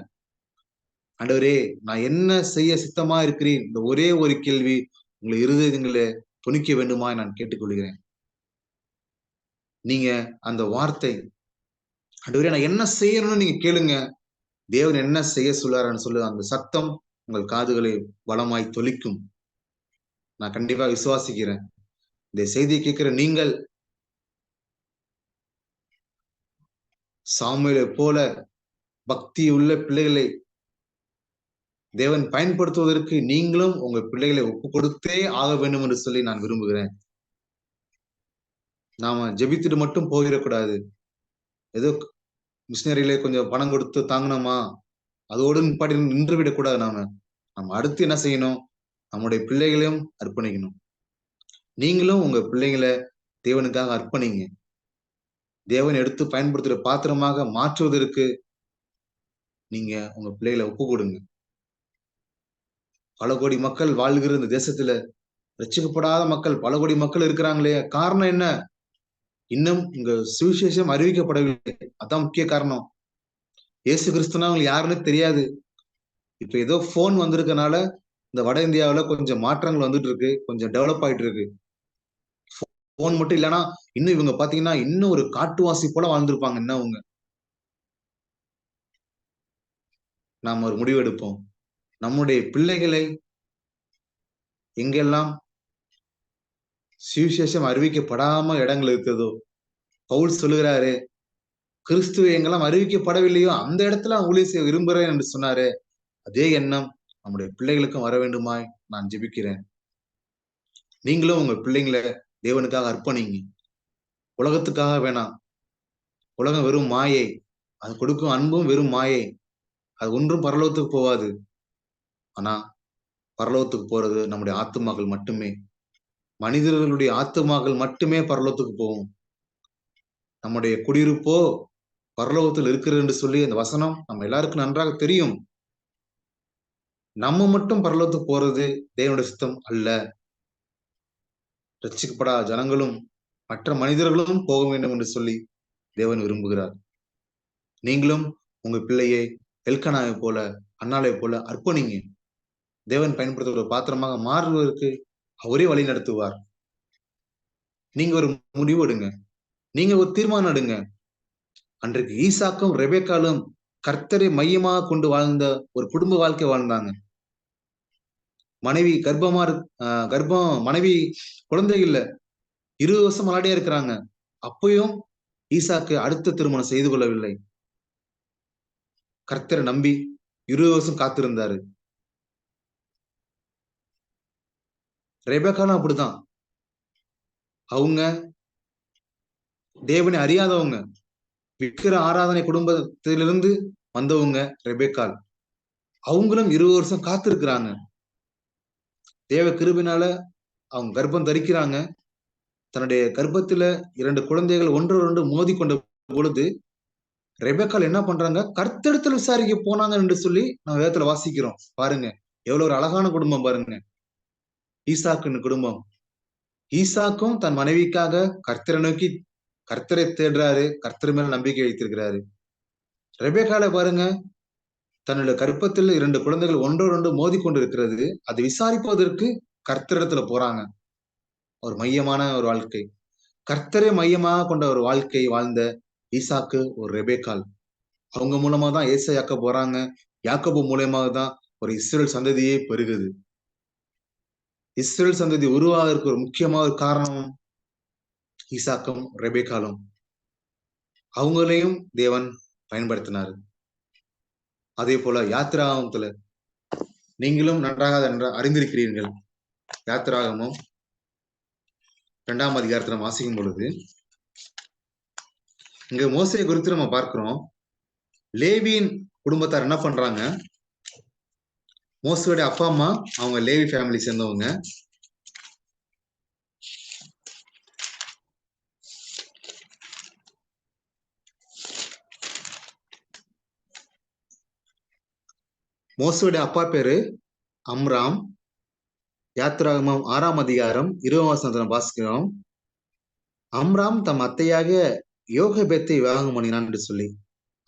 [SPEAKER 1] ஆண்டவரே நான் என்ன செய்ய சித்தமா இருக்கிறேன், இந்த ஒரே ஒரு கேள்வி உங்களை இருதயங்களை துணிக்க வேண்டுமா நான் கேட்டுக்கொள்கிறேன். நீங்க அந்த வார்த்தை ஆண்டவரே நான் என்ன செய்யணும்னு நீங்க கேளுங்க. தேவன் என்ன செய்ய சொல்லாருன்னு சொல்லு அந்த சத்தம் உங்கள் காதுகளை பலமாய் தொலிக்கும். நான் கண்டிப்பா விசுவாசிக்கிறேன். இந்த செய்தியை கேட்கிற நீங்கள் சாமுவேலை போல பக்தி உள்ள பிள்ளைகளை தேவன் பயன்படுத்துவதற்கு நீங்களும் உங்க பிள்ளைகளை ஒப்பு கொடுத்தே ஆக வேண்டும் என்று சொல்லி நான் விரும்புகிறேன். நாம ஜெபித்துட்டு மட்டும் போயிடக்கூடாது. ஏதோ மிஷினரியில கொஞ்சம் பணம் கொடுத்து தாங்கினோமா அதோடு நிப்பாட்டி நின்று விடக்கூடாது. நம்ம அடுத்து என்ன செய்யணும், நம்முடைய பிள்ளைகளையும் அர்ப்பணிக்கணும். நீங்களும் உங்க பிள்ளைங்களை தேவனுக்காக அர்ப்பணிங்க. தேவன் எடுத்து பயன்படுத்துகிற பாத்திரமாக மாற்றுவதற்கு நீங்க உங்க பிள்ளைகளை ஒப்பு கொடுங்க. பல கோடி மக்கள் வாழ்கிற இந்த தேசத்துல ரட்சிக்கப்படாத மக்கள் பல கோடி மக்கள் இருக்கிறாங்களே, காரணம் என்ன? இன்னும் இங்க சுவிசேஷம் அறிவிக்கப்படவில்லை. அதான் முக்கிய காரணம். இயேசு கிறிஸ்துனா அவங்களுக்கு யாருன்னு தெரியாது. இப்ப ஏதோ போன் வந்திருக்கனால இந்த வட இந்தியாவில கொஞ்சம் மாற்றங்கள் வந்துட்டு இருக்கு, கொஞ்சம் டெவலப் ஆயிட்டு இருக்கு.
[SPEAKER 2] போன் மட்டும் இல்லைன்னா இன்னும் இவங்க பாத்தீங்கன்னா இன்னும் ஒரு காட்டுவாசி போல வாழ்ந்திருப்பாங்க. என்ன அவங்க நாம ஒரு முடிவு எடுப்போம். நம்முடைய பிள்ளைகளை எங்கெல்லாம் சுவிசேஷம் அறிவிக்கப்படாம இடங்கள் இருக்கிறதோ, பவுல் சொல்லுகிறாரு, கிறிஸ்துவ எங்கெல்லாம் அறிவிக்கப்படவில்லையோ அந்த இடத்துல ஊழியம் செய்ய விரும்புகிறேன் என்று சொன்னாரு. அதே எண்ணம் நம்முடைய பிள்ளைகளுக்கும் வர வேண்டுமாய் நான் ஜெபிக்கிறேன். நீங்களும் உங்க பிள்ளைங்களை தேவனுக்காக அர்ப்பணிங்க. உலகத்துக்காக வேணாம். உலகம் வெறும் மாயை. அது கொடுக்கும் அன்பும் வெறும் மாயை. அது ஒன்றும் பரலோகத்துக்கு போகாது. ஆனா பரலோகத்துக்கு போறது நம்முடைய ஆத்துமாக்கள் மட்டுமே. மனிதர்களுடைய ஆத்துமாக்கள் மட்டுமே பரலோகத்துக்கு போகும். நம்முடைய குடியிருப்போ பரலோகத்தில் இருக்கிறது என்று சொல்லி அந்த வசனம் நம்ம எல்லாருக்கும் நன்றாக தெரியும். நம்ம மட்டும் பரலோகத்துக்கு போறது தேவனுடைய சித்தம் அல்ல. ரட்சிக்கப்படாத ஜனங்களும் மற்ற மனிதர்களும் போக வேண்டும் என்று சொல்லி தேவன் விரும்புகிறார். நீங்களும் உங்க பிள்ளையை எல்கனாவை போல அண்ணாலை போல அர்ப்பணிங்க. தேவன் பயன்படுத்த ஒரு பாத்திரமாக மாறுவதற்கு அவரே வழி நடத்துவார். நீங்க ஒரு முடிவு எடுங்க. நீங்க ஒரு தீர்மானம் எடுங்க. அன்றைக்கு ஈசாக்கும் ரெபேக்காலும் கர்த்தரை மையமாக கொண்டு வாழ்ந்த ஒரு குடும்ப வாழ்க்கை வாழ்ந்தாங்க. மனைவி மனைவி குழந்தை இல்ல, 20 வருஷம் மலாடியா இருக்கிறாங்க. அப்பயும் ஈசாக்கு அடுத்த திருமணம் செய்து கொள்ளவில்லை. கர்த்தரை நம்பி 20 வருஷம் காத்திருந்தாரு. ரெபேக்காலும் அப்படிதான். அவங்க தேவனை அறியாதவங்க, விக்கிர ஆராதனை குடும்பத்திலிருந்து வந்தவங்க ரெபேக்கால். அவங்களும் 20 வருஷம் காத்திருக்கிறாங்க. தேவ கிருபினால அவங்க கர்ப்பம் தரிக்கிறாங்க. தன்னுடைய கர்ப்பத்துல 2 குழந்தைகள் ஒன்று மோதி கொண்ட பொழுது ரெபேக்கால் என்ன பண்றாங்க, கர்த்தரிடத்தில் விசாரிக்க போனாங்க என்று சொல்லி நம்ம வேதத்துல வாசிக்கிறோம். பாருங்க எவ்வளவு ஒரு அழகான குடும்பம் பாருங்க, ஈசாக்குன்னு குடும்பம். ஈசாக்கும் தன் மனைவிக்காக கர்த்தரை நோக்கி கர்த்தரை தேடுறாரு, கர்த்தர் மேல நம்பிக்கை வைத்திருக்கிறாரு. ரெபேக்கால பாருங்க, தன்னுடைய கர்ப்பத்தில் 2 குழந்தைகள் ஒன்றோடு மோதி கொண்டு இருக்கிறது, அதை விசாரிப்பதற்கு கர்த்தரிடத்துல போறாங்க. ஒரு மையமான ஒரு வாழ்க்கை, கர்த்தரை மையமாக கொண்ட ஒரு வாழ்க்கை வாழ்ந்த ஈசாக்கு ஒரு ரெபேக்கால். அவங்க மூலமா தான் ஏசாயாக்க போறாங்க. யாக்கோபு மூலமாக தான் ஒரு இஸ்ரேல் சந்ததியே பெருகுது. இஸ்ரேல் சந்ததி உருவாகிறதுக்கு ஒரு முக்கியமான ஒரு காரணம் ஈசாக்கும் ரெபேக்காலும். அவங்களையும் தேவன் பயன்படுத்தினாரு. அதே போல யாத்திராகமத்துல நீங்களும் நன்றாக அறிந்திருக்கிறீர்கள். யாத்திராகமம் 2ஆம் அதிகாரத்துல வாசிக்கும் பொழுது இங்க மோசே குறித்து நம்ம பார்க்கிறோம். லேவியின் குடும்பத்தார் என்ன பண்றாங்க, மோசேயோட அப்பா அம்மா அவங்க லேவி ஃபேமிலி சேர்ந்தவங்க. மோசேயோட அப்பா பேரு அம்ராம். யாத்திராகமம் 6ஆம் அதிகாரம் 20ஆம் வசனத்துல வாசிக்கிறோம். அம்ராம் தம் அத்தையாக யோகபேத்தை விவாகம் பண்ணினான் என்று சொல்லி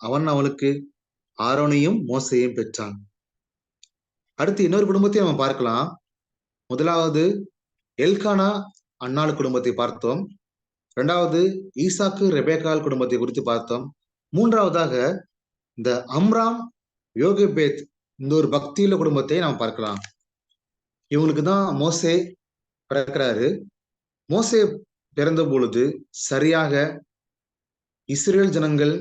[SPEAKER 2] அவன் அவளுக்கு ஆரோனையும் மோசையும் பெற்றான். அடுத்து இன்னொரு குடும்பத்தை நம்ம பார்க்கலாம். முதலாவது எல்கானா அன்னாள் குடும்பத்தை பார்த்தோம். 2வது ஈசாக்கு ரெபேக்கால் குடும்பத்தை குறித்து பார்த்தோம். 3வதாக இந்த அம்ராம் யோகபேத், இந்த ஒரு பக்தியுள்ள குடும்பத்தை நாம் பார்க்கலாம். இவங்களுக்கு தான் மோசே பிறக்கிறாரு. மோசே பிறந்த பொழுது சரியாக இஸ்ரேல் ஜனங்கள்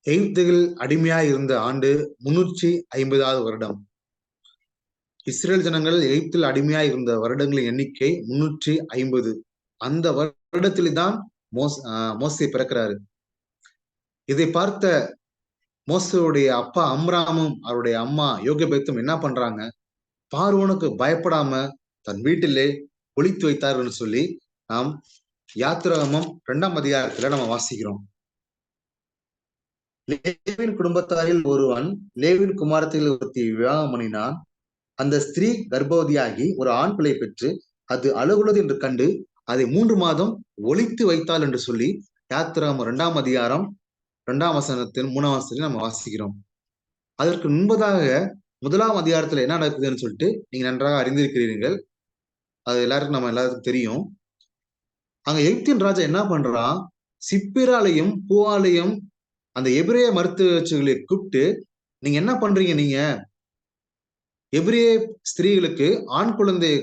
[SPEAKER 2] எகிப்தில் அடிமையாக இருந்த ஆண்டு 350வது வருடம். இஸ்ரேல் ஜனங்கள் எகிப்தில் அடிமையாக இருந்த வருடங்களின் எண்ணிக்கை 350. அந்த வருடத்தில் தான் மோசே பிறக்கிறாரு. இதை பார்த்த மோசேவுடைய அப்பா அம்ராமும் அவருடைய அம்மா யோகபேத்தும் என்ன பண்றாங்க, பார்வோனுக்கு பயப்படாம தன் வீட்டிலே ஒளித்து வைத்தார்னு சொல்லி நாம் யாத்திராகமம் 2ஆம் அதிகாரத்துல நம்ம வாசிக்கிறோம். லேவின் குடும்பத்தாரில் ஒருவன் லேவின் குமாரத்தில் ஒருத்தி விவாகம் பண்ணினான். அந்த ஸ்திரீ கர்ப்பவதியாகி ஒரு ஆண் பிள்ளை பெற்று அது அழகுள்ளது என்று கண்டு அதை 3 மாதம் ஒளித்து வைத்தாள் என்று சொல்லி யாத்திராகமம் 2ஆம் அதிகாரம் 2ஆம் வசனத்தில் 3ஆம் வசனத்தில் நம்ம வாசிக்கிறோம். அதற்கு முன்பதாக 1ஆம் அதிகாரத்துல என்ன நடக்குதுன்னு சொல்லிட்டு நீங்க நன்றாக அறிந்திருக்கிறீர்கள். அது எல்லாருக்கும் தெரியும். அங்க எகிப்தின் ராஜா என்ன பண்றான், சிப்பிராலையும் பூவாலையும் அந்த எபிரேய மருத்துவச்சிகளை கூப்பிட்டு, நீங்க என்ன பண்றீங்க, நீங்க எபிரேய ஸ்திரீகளுக்கு ஆண் குழந்தை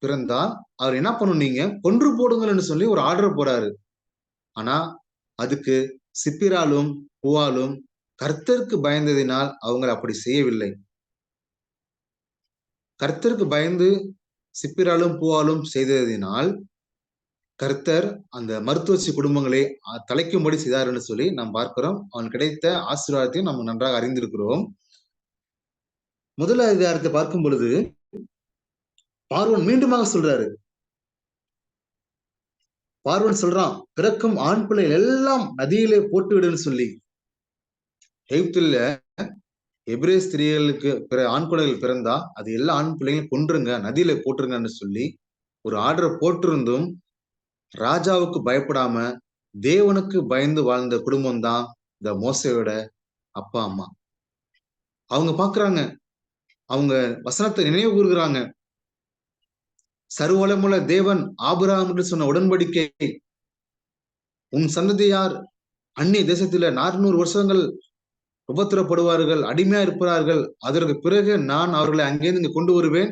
[SPEAKER 2] பிறந்தா அவர் என்ன பண்ணணும், நீங்க கொன்று போடுங்கள்னு சொல்லி ஒரு ஆர்டர் போறாரு. ஆனா அதுக்கு சிப்பிராலும் பூவாலும் கர்த்தருக்கு பயந்ததினால் அவங்க அப்படி செய்யவில்லை. கர்த்தருக்கு பயந்து சிப்பிராலும் பூவாலும் செய்ததினால் கர்த்தர் அந்த மருத்துவச்சி குடும்பங்களை தலைக்கும்படி செய்தார்னு சொல்லி நாம் பார்க்கிறோம். அவன் கிடைத்த ஆசீர்வாதத்தையும் நம்ம நன்றாக அறிந்திருக்கிறோம். முதல் அதிகாரத்தை பார்க்கும் பொழுது பார்வோன் மீண்டுமாக சொல்றாரு. பார்வோன் சொல்றான், பிறக்கும் ஆண் பிள்ளைகள் எல்லாம் நதியிலே போட்டு விடுன்னு சொல்லி. எகிப்துல எபிரேய ஸ்திரீகளுக்கு ஆண் குழந்தைகள் பிறந்தா அது எல்லா ஆண் பிள்ளைகளையும் கொன்றுங்க, நதியில போட்டுருங்கன்னு சொல்லி ஒரு ஆர்டர் போட்டிருந்தும் ராஜாவுக்கு பயப்படாம தேவனுக்கு பயந்து வாழ்ந்த குடும்பம் தான் இந்த மோசையோட அப்பா அம்மா. அவங்க பாக்குறாங்க, அவங்க வசனத்தை நினைவு கூறுகிறாங்க. சர்வவல்லமையுள்ள தேவன் ஆபிரகாமுக்கு சொன்ன உடன்படிக்கை, உன் சந்ததியார் அந்நிய தேசத்துல 400 வருஷங்கள் உபத்திரப்படுவார்கள், அடிமையா இருப்பார்கள். அதற்கு பிறகு நான் அவர்களை அங்கேயிருந்து இங்க கொண்டு வருவேன்,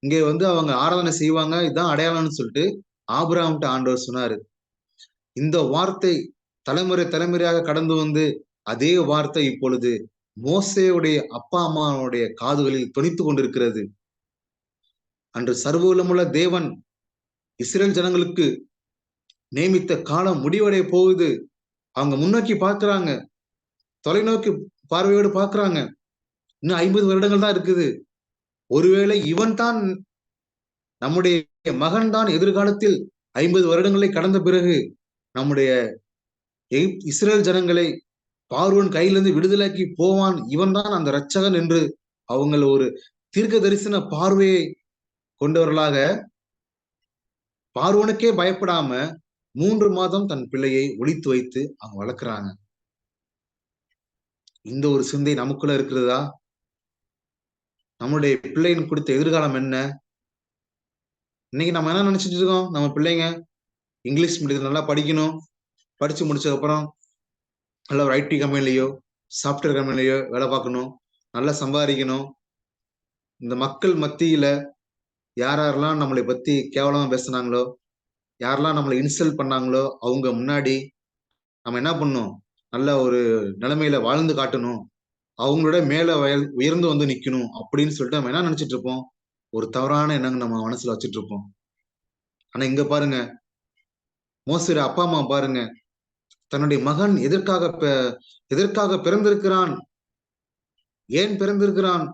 [SPEAKER 2] இங்க அவங்க ஆராதனை செய்வாங்க, இதுதான் அடையாளம்னு சொல்லிட்டு ஆபிரகாம்கிட்ட ஆண்டவர் சொன்னாரு. இந்த வார்த்தை தலைமுறை தலைமுறையாக கடந்து வந்து அதே வார்த்தை இப்பொழுது மோசேயுடைய அப்பா அம்மாவுடைய காதுகளில் தொனித்து கொண்டிருக்கிறது. அன்று சர்வவல்லமையுள்ள தேவன் இஸ்ரேல் ஜனங்களுக்கு நியமித்த காலம் முடிவடைய போகுது. அவங்க முன்னோக்கி பார்க்கிறாங்க, தொலைநோக்கி பார்வையோடு பார்க்கிறாங்க. இன்னும் 50 வருடங்கள் தான் இருக்குது. ஒருவேளை இவன் தான் நம்முடைய மகன் தான் எதிர்காலத்தில் 50 வருடங்களை கடந்த பிறகு நம்முடைய இஸ்ரேல் ஜனங்களை பார்வோன் கையிலிருந்து விடுதலைக்கு போவான், இவன் தான் அந்த இரட்சகன் என்று அவங்க ஒரு தீர்க்க தரிசன பார்வையை கொண்டவர்களாக பார்வோனுக்கே பயப்படாம 3 மாதம் தன் பிள்ளையை ஒளித்து வைத்து அவங்க வளர்க்கிறாங்க. இந்த ஒரு சிந்தை நமக்குள்ள இருக்கிறதா? நம்மளுடைய பிள்ளையின் கொடுத்த எதிர்காலம் என்ன? இன்னைக்கு நம்ம என்ன நினைச்சிட்டு இருக்கோம், நம்ம பிள்ளைங்க இங்கிலீஷ் மீடியத்தில் நல்லா படிக்கணும், படிச்சு முடிச்சதுக்கு அப்புறம் நல்ல ஒரு ஐடி கம்பெனிலையோ சாஃப்ட்வேர் கம்பெனிலையோ வேலை பார்க்கணும், நல்லா சம்பாதிக்கணும். இந்த மக்கள் மத்தியில யாரெல்லாம் நம்மளை பத்தி கேவலமா பேசுனாங்களோ, யாரெல்லாம் நம்மளை இன்சல்ட் பண்ணாங்களோ அவங்க முன்னாடி நம்ம என்ன பண்ணணும், நல்ல ஒரு நிலைமையில வாழ்ந்து காட்டணும், அவங்களோட மேல உயர்ந்து வந்து நிக்கணும் அப்படின்னு சொல்லிட்டு நம்ம என்ன நினைச்சிட்டு இருப்போம், ஒரு தவறான எண்ணங்க நம்ம மனசுல வச்சுட்டு இருப்போம். ஆனா இங்க பாருங்க, மோசேயோட அப்பா அம்மா பாருங்க, தன்னுடைய மகன் எதற்காக பிறந்திருக்கிறான், ஏன் பிறந்திருக்கிறான்,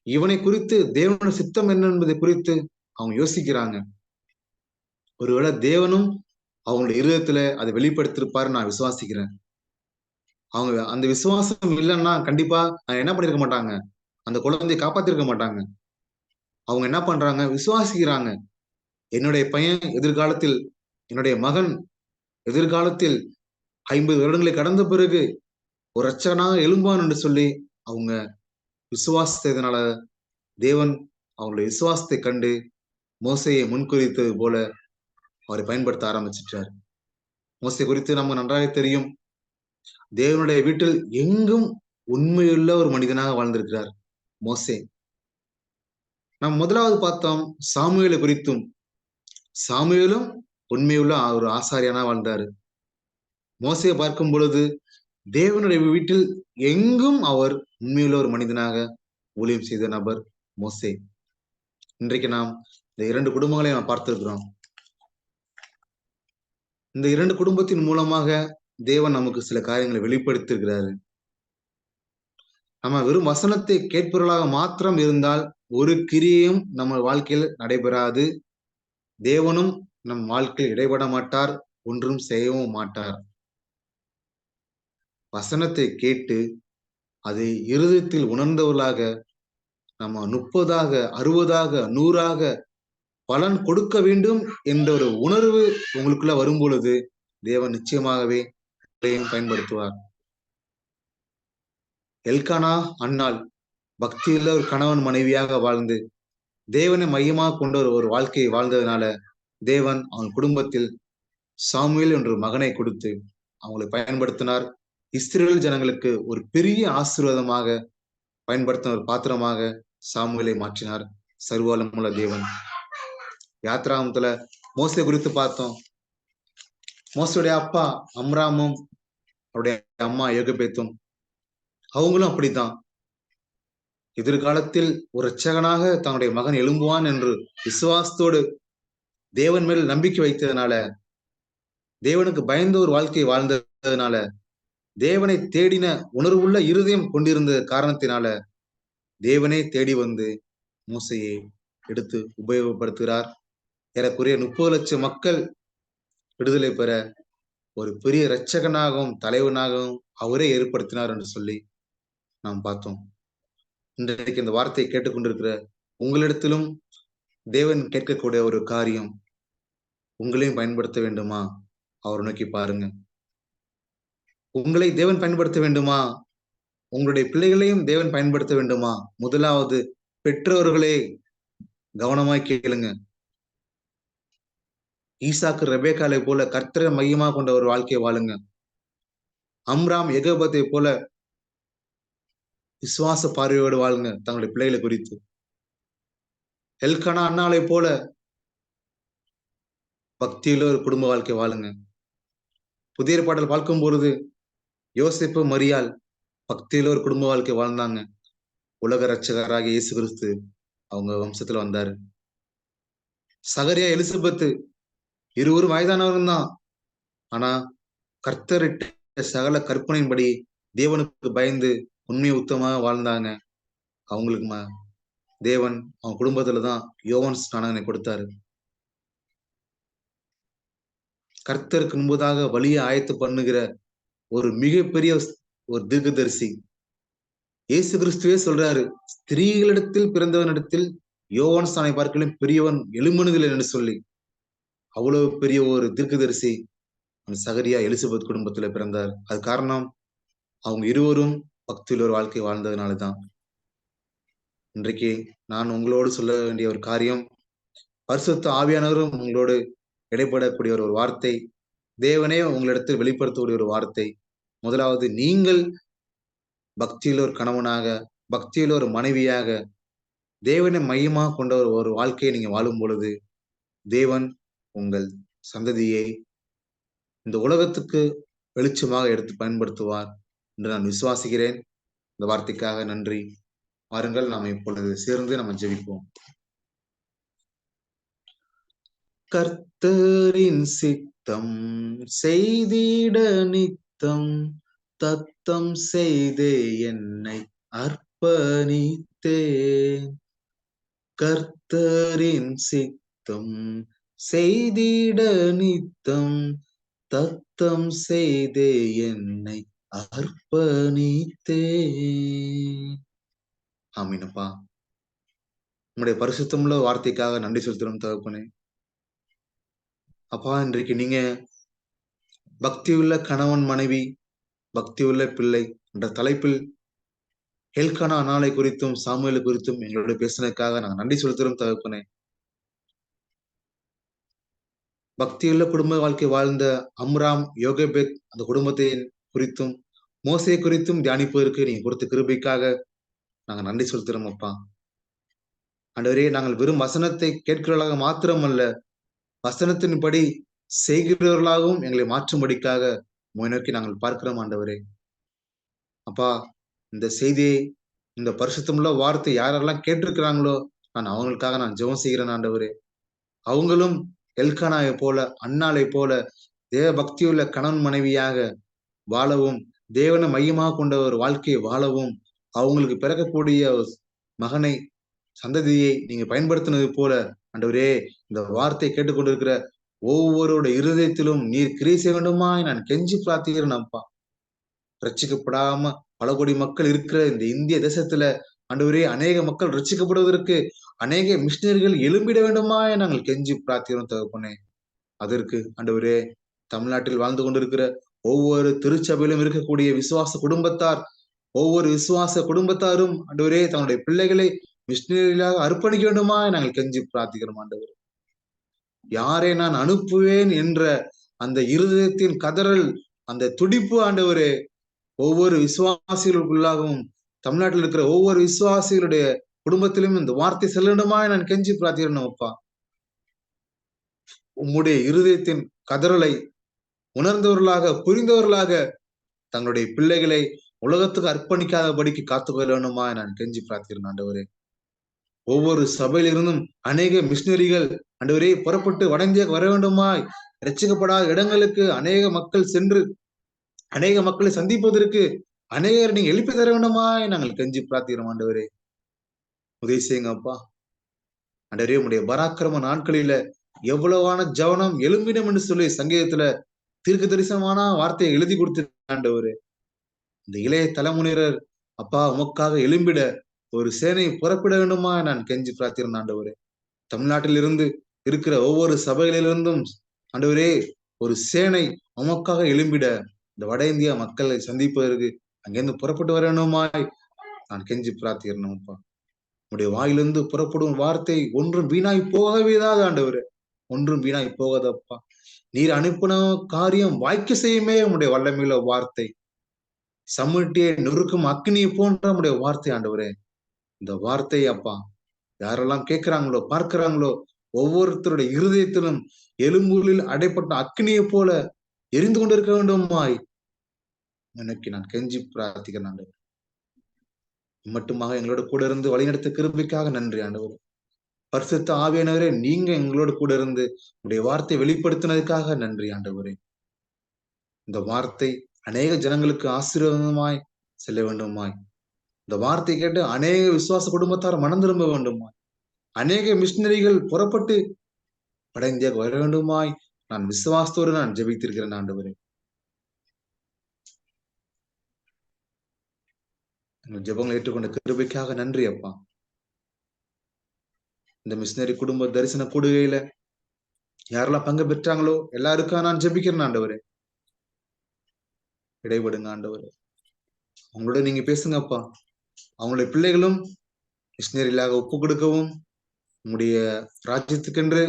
[SPEAKER 2] இவனை குறித்து தேவனுடைய சித்தம் என்ன என்பதை குறித்து அவங்க யோசிக்கிறாங்க. ஒருவேளை தேவனும் அவங்களுடைய இருதயத்துல அதை வெளிப்படுத்திருப்பாரு நான் விசுவாசிக்கிறேன். அவங்க அந்த விசுவாசம் இல்லைன்னா கண்டிப்பா என்ன பண்ணிருக்க மாட்டாங்க, அந்த குழந்தையை காப்பாத்திருக்க மாட்டாங்க. அவங்க என்ன பண்றாங்க, விசுவாசிக்கிறாங்க. என்னுடைய பையன் எதிர்காலத்தில், என்னுடைய மகன் எதிர்காலத்தில் 50 வருடங்களை கடந்த பிறகு ஒரு இரட்சகனாக எழும்பான் என்று சொல்லி அவங்க விசுவாசித்ததுனால தேவன் அவங்களுடைய விசுவாசத்தை கண்டு மோசையை முன்குறித்தது போல அவரை பயன்படுத்த ஆரம்பிச்சிட்டார். மோசை குறித்து நம்ம நன்றாக தெரியும். தேவனுடைய வீட்டில் எங்கும் உண்மையுள்ள ஒரு மனிதனாக வாழ்ந்திருக்கிறார் மோசே. நாம் முதலாவது பார்த்தோம் சாமுவேலை குறித்தும். சாமுவேலும் உண்மையுள்ள ஒரு ஆசாரியனா வாழ்ந்தாரு. மோசையை பார்க்கும் பொழுது தேவனுடைய வீட்டில் எங்கும் அவர் உண்மையுள்ள ஒரு மனிதனாக ஊழியம் செய்த நபர் மோசே. இன்றைக்கு நாம் இந்த 2 குடும்பங்களை நாம் பார்த்திருக்கிறோம். இந்த 2 குடும்பத்தின் மூலமாக தேவன் நமக்கு சில காரியங்களை வெளிப்படுத்தியிருக்கிறாரு. நம்ம வெறும் வசனத்தை கேட்பவர்களாக மாத்திரம் இருந்தால் ஒரு கிரியையும் நம்ம வாழ்க்கையில் நடைபெறாது. தேவனும் நம் வாழ்க்கையில் இடைபட மாட்டார், ஒன்றும் செய்யவும் மாட்டார். வசனத்தை கேட்டு அதை இருதயத்தில் உணர்ந்தவர்களாக நம்ம 30ஆக 60ஆக 100ஆக பலன் கொடுக்க வேண்டும் என்ற ஒரு உணர்வு உங்களுக்குள்ள வரும் பொழுது தேவன் நிச்சயமாகவே பயன்படுத்துவார். எல்கானா அன்னாள் பக்தியுள்ள ஒரு கணவன் மனைவியாக வாழ்ந்து தேவனை மையமாக கொண்ட ஒரு வாழ்க்கையை வாழ்ந்ததுனால தேவன் அவன் குடும்பத்தில் சாமுவேல் என்ற ஒரு மகனை கொடுத்து அவங்களை பயன்படுத்தினார். இஸ்ரேல் ஜனங்களுக்கு ஒரு பெரிய ஆசீர்வாதமாக பயன்படுத்தின ஒரு பாத்திரமாக சாமுவேலை மாற்றினார் சர்வவல்லமையுள்ள தேவன். யாத்ராகமத்துல மோசே குறித்து பார்த்தோம். மோசையுடைய அப்பா அம்ராமும் அவருடைய அம்மா யோகபேத்தும் அவங்களும் அப்படித்தான். எதிர்காலத்தில் ஒரு இரட்சகனாக தன்னுடைய மகன் எழும்புவான் என்று விசுவாசத்தோடு தேவன் மேல் நம்பிக்கை வைத்ததுனால, தேவனுக்கு பயந்த ஒரு வாழ்க்கையை வாழ்ந்ததுனால, தேவனை தேடின உணர்வுள்ள இருதயம் கொண்டிருந்த காரணத்தினால தேவனே தேடி வந்து மோசையை எடுத்து உபயோகப்படுத்துகிறார். ஏறக்குறைய 30 லட்சம் மக்கள் விடுதலை பெற ஒரு பெரிய இரட்சகனாகவும் தலைவனாகவும் அவரே ஏற்படுத்தினார் என்று சொல்லி நாம் பார்த்தோம். இன்றைக்கு இந்த வார்த்தையை கேட்டுக்கொண்டிருக்கிற உங்களிடத்திலும் தேவன் கேட்கக்கூடிய ஒரு காரியம், உங்களையும் பயன்படுத்த வேண்டுமா? அவர் நோக்கி பாருங்க. உங்களை தேவன் பயன்படுத்த வேண்டுமா? உங்களுடைய பிள்ளைகளையும் தேவன் பயன்படுத்த வேண்டுமா? முதலாவது பெற்றோர்களே கவனமாய் கேளுங்க. ஈசாக்கு ரெபேக்காலை போல கர்த்தரை மையமாக கொண்ட ஒரு வாழ்க்கையை வாழுங்க. அம்ராம் யோகபேத்தை போல விசுவாச பார்வையோடு வாழுங்க தங்களுடைய பிள்ளைகளை குறித்து. எல்கானா அண்ணாலை போல பக்தியில ஒரு குடும்ப வாழ்க்கை வாழுங்க. புதிய ஏற்பாட்டில் பார்க்கும் பொழுது யோசேப்பு மரியாள் பக்தியில ஒரு குடும்ப வாழ்க்கை வாழ்ந்தாங்க. உலக இரட்சகராகிய இயேசு கிறிஸ்து அவங்க வம்சத்துல வந்தாரு. சகரியா எலிசபெத்து இருவரும் வயதானவரும் தான். ஆனா கர்த்தரிட்ட சகல கற்பனையின்படி தேவனுக்கு பயந்து உண்மை உத்தமாக வாழ்ந்தாங்க. அவங்களுக்கு தேவன் அவங்க குடும்பத்துலதான் யோவான் ஸ்நானனை கொடுத்தாரு. கர்த்தருக்கு முன்பதாக வழியை ஆயத்து பண்ணுகிற ஒரு மிகப்பெரிய ஒரு தீர்க்கதரிசி இயேசு கிறிஸ்துவே சொல்றாரு, ஸ்திரீகளிடத்தில் பிறந்தவனிடத்தில் யோவான் ஸ்நானை பார்க்கலும் பெரியவன் எழுமணுதில்லை என்று சொல்லி. அவ்வளவு பெரிய ஒரு தீர்க்கதரிசி சகரியா எலிசபெத் குடும்பத்துல பிறந்தார். அது காரணம் அவங்க இருவரும் பக்தியில் ஒரு வாழ்க்கை வாழ்ந்ததுனாலதான். இன்றைக்கு நான் உங்களோடு சொல்ல வேண்டிய ஒரு காரியம், பரிசுத்த ஆவியானவரும் உங்களோடு இடைப்படக்கூடிய ஒரு வார்த்தை, தேவனே உங்களிடத்தில் வெளிப்படுத்தக்கூடிய ஒரு வார்த்தை. முதலாவது, நீங்கள் பக்தியில் ஒரு கணவனாக, பக்தியில் ஒரு மனைவியாக, தேவனை மையமாக கொண்ட ஒரு வாழ்க்கையை நீங்க வாழும் பொழுது தேவன் உங்கள் சந்ததியை இந்த உலகத்துக்கு வெளிச்சமாக எடுத்து பயன்படுத்துவார் என்று நான் விசுவாசிக்கிறேன். இந்த வார்த்தைக்காக நன்றி. வாருங்கள், நாம் இப்பொழுது சேர்ந்து நம்ம ஜெபிப்போம். கர்த்தரின் சித்தம் செய்திட நித்தம் தத்தம் செய்தே என்னை அர்ப்பணித்தேன். கர்த்தரின் சித்தம் செய்திட நித்தம் தத்தம் செய்தே என்னை அர்ப்பணித்தேன். ஆமீனப்பா. உங்களுடைய பரிசுத்தமுள்ள வார்த்தைக்காக நன்றி செலுத்துறோம் தகப்பனே. அப்பா, இன்றைக்கு நீங்க பக்தியுள்ள கணவன் மனைவி, பக்தியுள்ள பிள்ளை என்ற தலைப்பில் எல்கானா அனாலை குறித்தும் சாமுவேல் குறித்தும் எங்களோட பேசினதுக்காக நாங்கள் நன்றி செலுத்துறோம் தகப்பனே. பக்தியுள்ள குடும்ப வாழ்க்கை வாழ்ந்த அம்ராம் யோகபேத் அந்த குடும்பத்தின் குறித்தும் மோசே குறித்தும் தியானிப்பதற்கு நீங்க கொடுத்த கிருபைக்காக நாங்க நன்றி செலுத்துறோம் அப்பா. ஆண்டவரே, நாங்கள் வெறும் வசனத்தை கேட்கிறவர்களாக மாத்திரமல்ல, வசனத்தின்படி செய்கிறவர்களாகவும் எங்களை மாற்றும்படிக்காக உம்மை நோக்கி நாங்கள் பார்க்கிறோம் ஆண்டவரே. அப்பா, இந்த செய்தியை, இந்த பரிசுத்தமுள்ள வார்த்தை யாரெல்லாம் கேட்டிருக்கிறாங்களோ நான் ஜெபம் செய்கிறேன் ஆண்டவரே. அவங்களும் எல்கானாவை போல, அன்னாலை போல தேவ பக்தியுள்ள கணவன் மனைவியாக வாழவும், தேவனை மையமாக கொண்ட ஒரு வாழ்க்கையை வாழவும், அவங்களுக்கு பிறக்கக்கூடிய மகனை, சந்ததியை நீங்க பயன்படுத்தினது போல ஆண்டவரே, இந்த வார்த்தை கேட்டுக்கொண்டிருக்கிற ஒவ்வொருடைய இருதயத்திலும் நீர் கிரியை செய்ய வேண்டுமாய் நான் கெஞ்சி பிரார்த்திக்கிறேன் அப்பா. ரட்சிக்கப்படாம பல கோடி மக்கள் இருக்கிற இந்த இந்திய தேசத்துல ஆண்டவரே, அநேக மக்கள் ரட்சிக்கப்படுவதற்கு அநேக மிஷினரிகள் எழும்பிட வேண்டுமாய் நாங்கள் கெஞ்சி பிரார்த்திக்கிறோம் தகப்பனே. அதற்கு ஆண்டவரே, தமிழ்நாட்டில் வாழ்ந்து கொண்டிருக்கிற ஒவ்வொரு திருச்சபையிலும் இருக்கக்கூடிய விசுவாச குடும்பத்தார், ஒவ்வொரு விசுவாச குடும்பத்தாரும் ஆண்டவரே தன்னுடைய பிள்ளைகளை மிஷினரியாக அர்ப்பணிக்க வேண்டுமா நாங்கள் கெஞ்சி பிரார்த்திக்கிறோம் ஆண்டவர். யாரை நான் அனுப்புவேன் என்ற அந்த இருதயத்தின் கதறல், அந்த துடிப்பு ஆண்டவரே ஒவ்வொரு விசுவாசிகளுக்குள்ளாகவும் தமிழ்நாட்டில் இருக்கிற ஒவ்வொரு விசுவாசிகளுடைய குடும்பத்திலும் இந்த வார்த்தை செல்லணுமா நான் கெஞ்சி பிரார்த்திக்கிறேன் அப்பா. உம்முடைய இருதயத்தின் கதறலை உணர்ந்தவர்களாக புரிந்தவர்களாக தங்களுடைய பிள்ளைகளை உலகத்துக்கு அர்ப்பணிக்காதபடிக்கு காத்துக்கொள்ள வேண்டுமா நான் கெஞ்சி பிரார்த்திக்கிறேன் ஆண்டவரே. ஒவ்வொரு சபையிலிருந்தும் அநேக மிஷினரிகள் ஆண்டவரே புறப்பட்டு வட இந்தியாவுக்கு வர வேண்டுமாய், ரட்சிக்கப்படாத இடங்களுக்கு அநேக மக்கள் சென்று அநேக மக்களை சந்திப்பதற்கு அநேகர் நீங்க எழுப்பி தர வேண்டுமாய் நாங்கள் கெஞ்சி பிரார்த்திக்கிறோம் ஆண்டவரே. உதவி செய்யுங்க அப்பா. ஆண்டவரே உடைய பராக்கிரம நாட்களில எவ்வளவான ஜவனம் எழும்பினம் என்று சொல்லி சங்கீதத்துல தீர்க்க தரிசனமான வார்த்தையை எழுதி கொடுத்து ஆண்டவரே. இந்த இளைய தலைமுறையினர் அப்பா உமக்காக எழும்பிட ஒரு சேனை புறப்பட வேண்டுமா நான் கெஞ்சி பிரார்த்திக்கிறேன் ஆண்டவரே. தமிழ்நாட்டில் இருந்து இருக்கிற ஒவ்வொரு சபைகளிலிருந்தும் ஆண்டவரே ஒரு சேனை உமக்காக எழும்பிட இந்த வட இந்தியா மக்களை சந்திப்பதற்கு அங்கிருந்து புறப்பட்டு வர வேண்டுமாய் நான் கெஞ்சி பிரார்த்திக்கிறேன் அப்பா. உடைய வாயிலிருந்து புறப்படும் வார்த்தை ஒன்றும் வீணாய் போகவேதான் ஆண்டவரே, ஒன்றும் வீணாய் போகாதப்பா. நீர் அனுப்பின காரியம் வாய்க்க செய்யுமே உடைய வல்லமையில வார்த்தை, சமட்டியை நொறுக்கும் அக்னியை போன்ற உடைய வார்த்தை ஆண்டவரே. இந்த வார்த்தை அப்பா யாரெல்லாம் கேட்கிறாங்களோ பார்க்கிறாங்களோ ஒவ்வொருத்தருடைய இருதயத்திலும் எலும்புகளில் அடைப்பட்ட அக்னியை போல எரிந்து கொண்டிருக்க வேண்டுமாய் எனக்கு நான் கெஞ்சி பிரார்த்திக்கிறேன் ஆண்டவர். மட்டுமாக எங்களோட கூட இருந்து வழிநடத்த கிருபைக்காக நன்றி ஆண்டவர். பரிசுத்த ஆவியானவரே நீங்க எங்களோட கூட இருந்து உடைய வார்த்தை வெளிப்படுத்தினதுக்காக நன்றி ஆண்டவரே. இந்த வார்த்தை அநேக ஜனங்களுக்கு ஆசீர்வாதமாய் செல்ல வேண்டுமாய், இந்த வார்த்தை கேட்டு அநேக விசுவாச குடும்பத்தார் மனம் திரும்ப வேண்டுமாய், அநேக மிஷினரிகள் புறப்பட்டு வட இந்தியாவுக்கு வர வேண்டுமாய் நான் விசுவாசத்தோடு நான் ஜெபித்திருக்கிறேன் ஆண்டவரே. ஜெபங்களை ஏற்றுக்கொண்ட கிருபைக்காக நன்றி அப்பா. இந்த மிஷினரி குடும்ப தரிசன கூடுகையில யாரெல்லாம் பங்கு பெற்றாங்களோ எல்லாருக்கும் நான் ஜெபிக்கிறேன் ஆண்டவரே. இடைபடுங்க ஆண்டவரே, அவங்களோட நீங்க பேசுங்க அப்பா. அவங்களுடைய பிள்ளைகளும் மிஷினரியிலாக ஒப்பு கொடுக்கவும் உங்களுடைய ராஜ்யத்துக்கென்று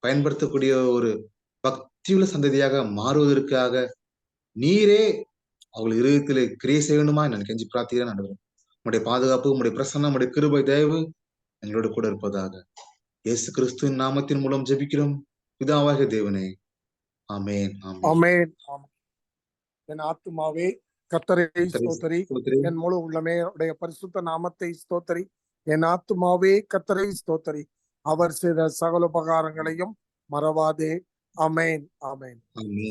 [SPEAKER 2] பயன்படுத்தக்கூடிய ஒரு பக்தியுள்ள சந்ததியாக மாறுவதற்காக நீரே அவள் இருதயத்திலே கிரியை செய்ய வேண்டுமா நான் கெஞ்சி பிரார்த்திக்கிறேன் ஆண்டவரே. உங்களுடைய பாதுகாப்பு, உங்களுடைய பிரசன்னம், உங்களுடைய கிருபை தயவு எங்களோட கூட இருப்பதாக இயேசு கிறிஸ்துவின் நாமத்தின் மூலம் ஜெபிக்கிறோம் பிதாவாகிய தேவனே, ஆமென்.
[SPEAKER 3] ஆமென். என் ஆத்துமாவே கர்த்தரை ஸ்தோத்திரி, என் முழு உள்ளமே உடைய பரிசுத்த நாமத்தை ஸ்தோத்திரி. என் ஆத்துமாவே கர்த்தரை ஸ்தோத்திரி, அவர் செய்த சகல உபகாரங்களையும் மறவாதே. ஆமென். ஆமென்.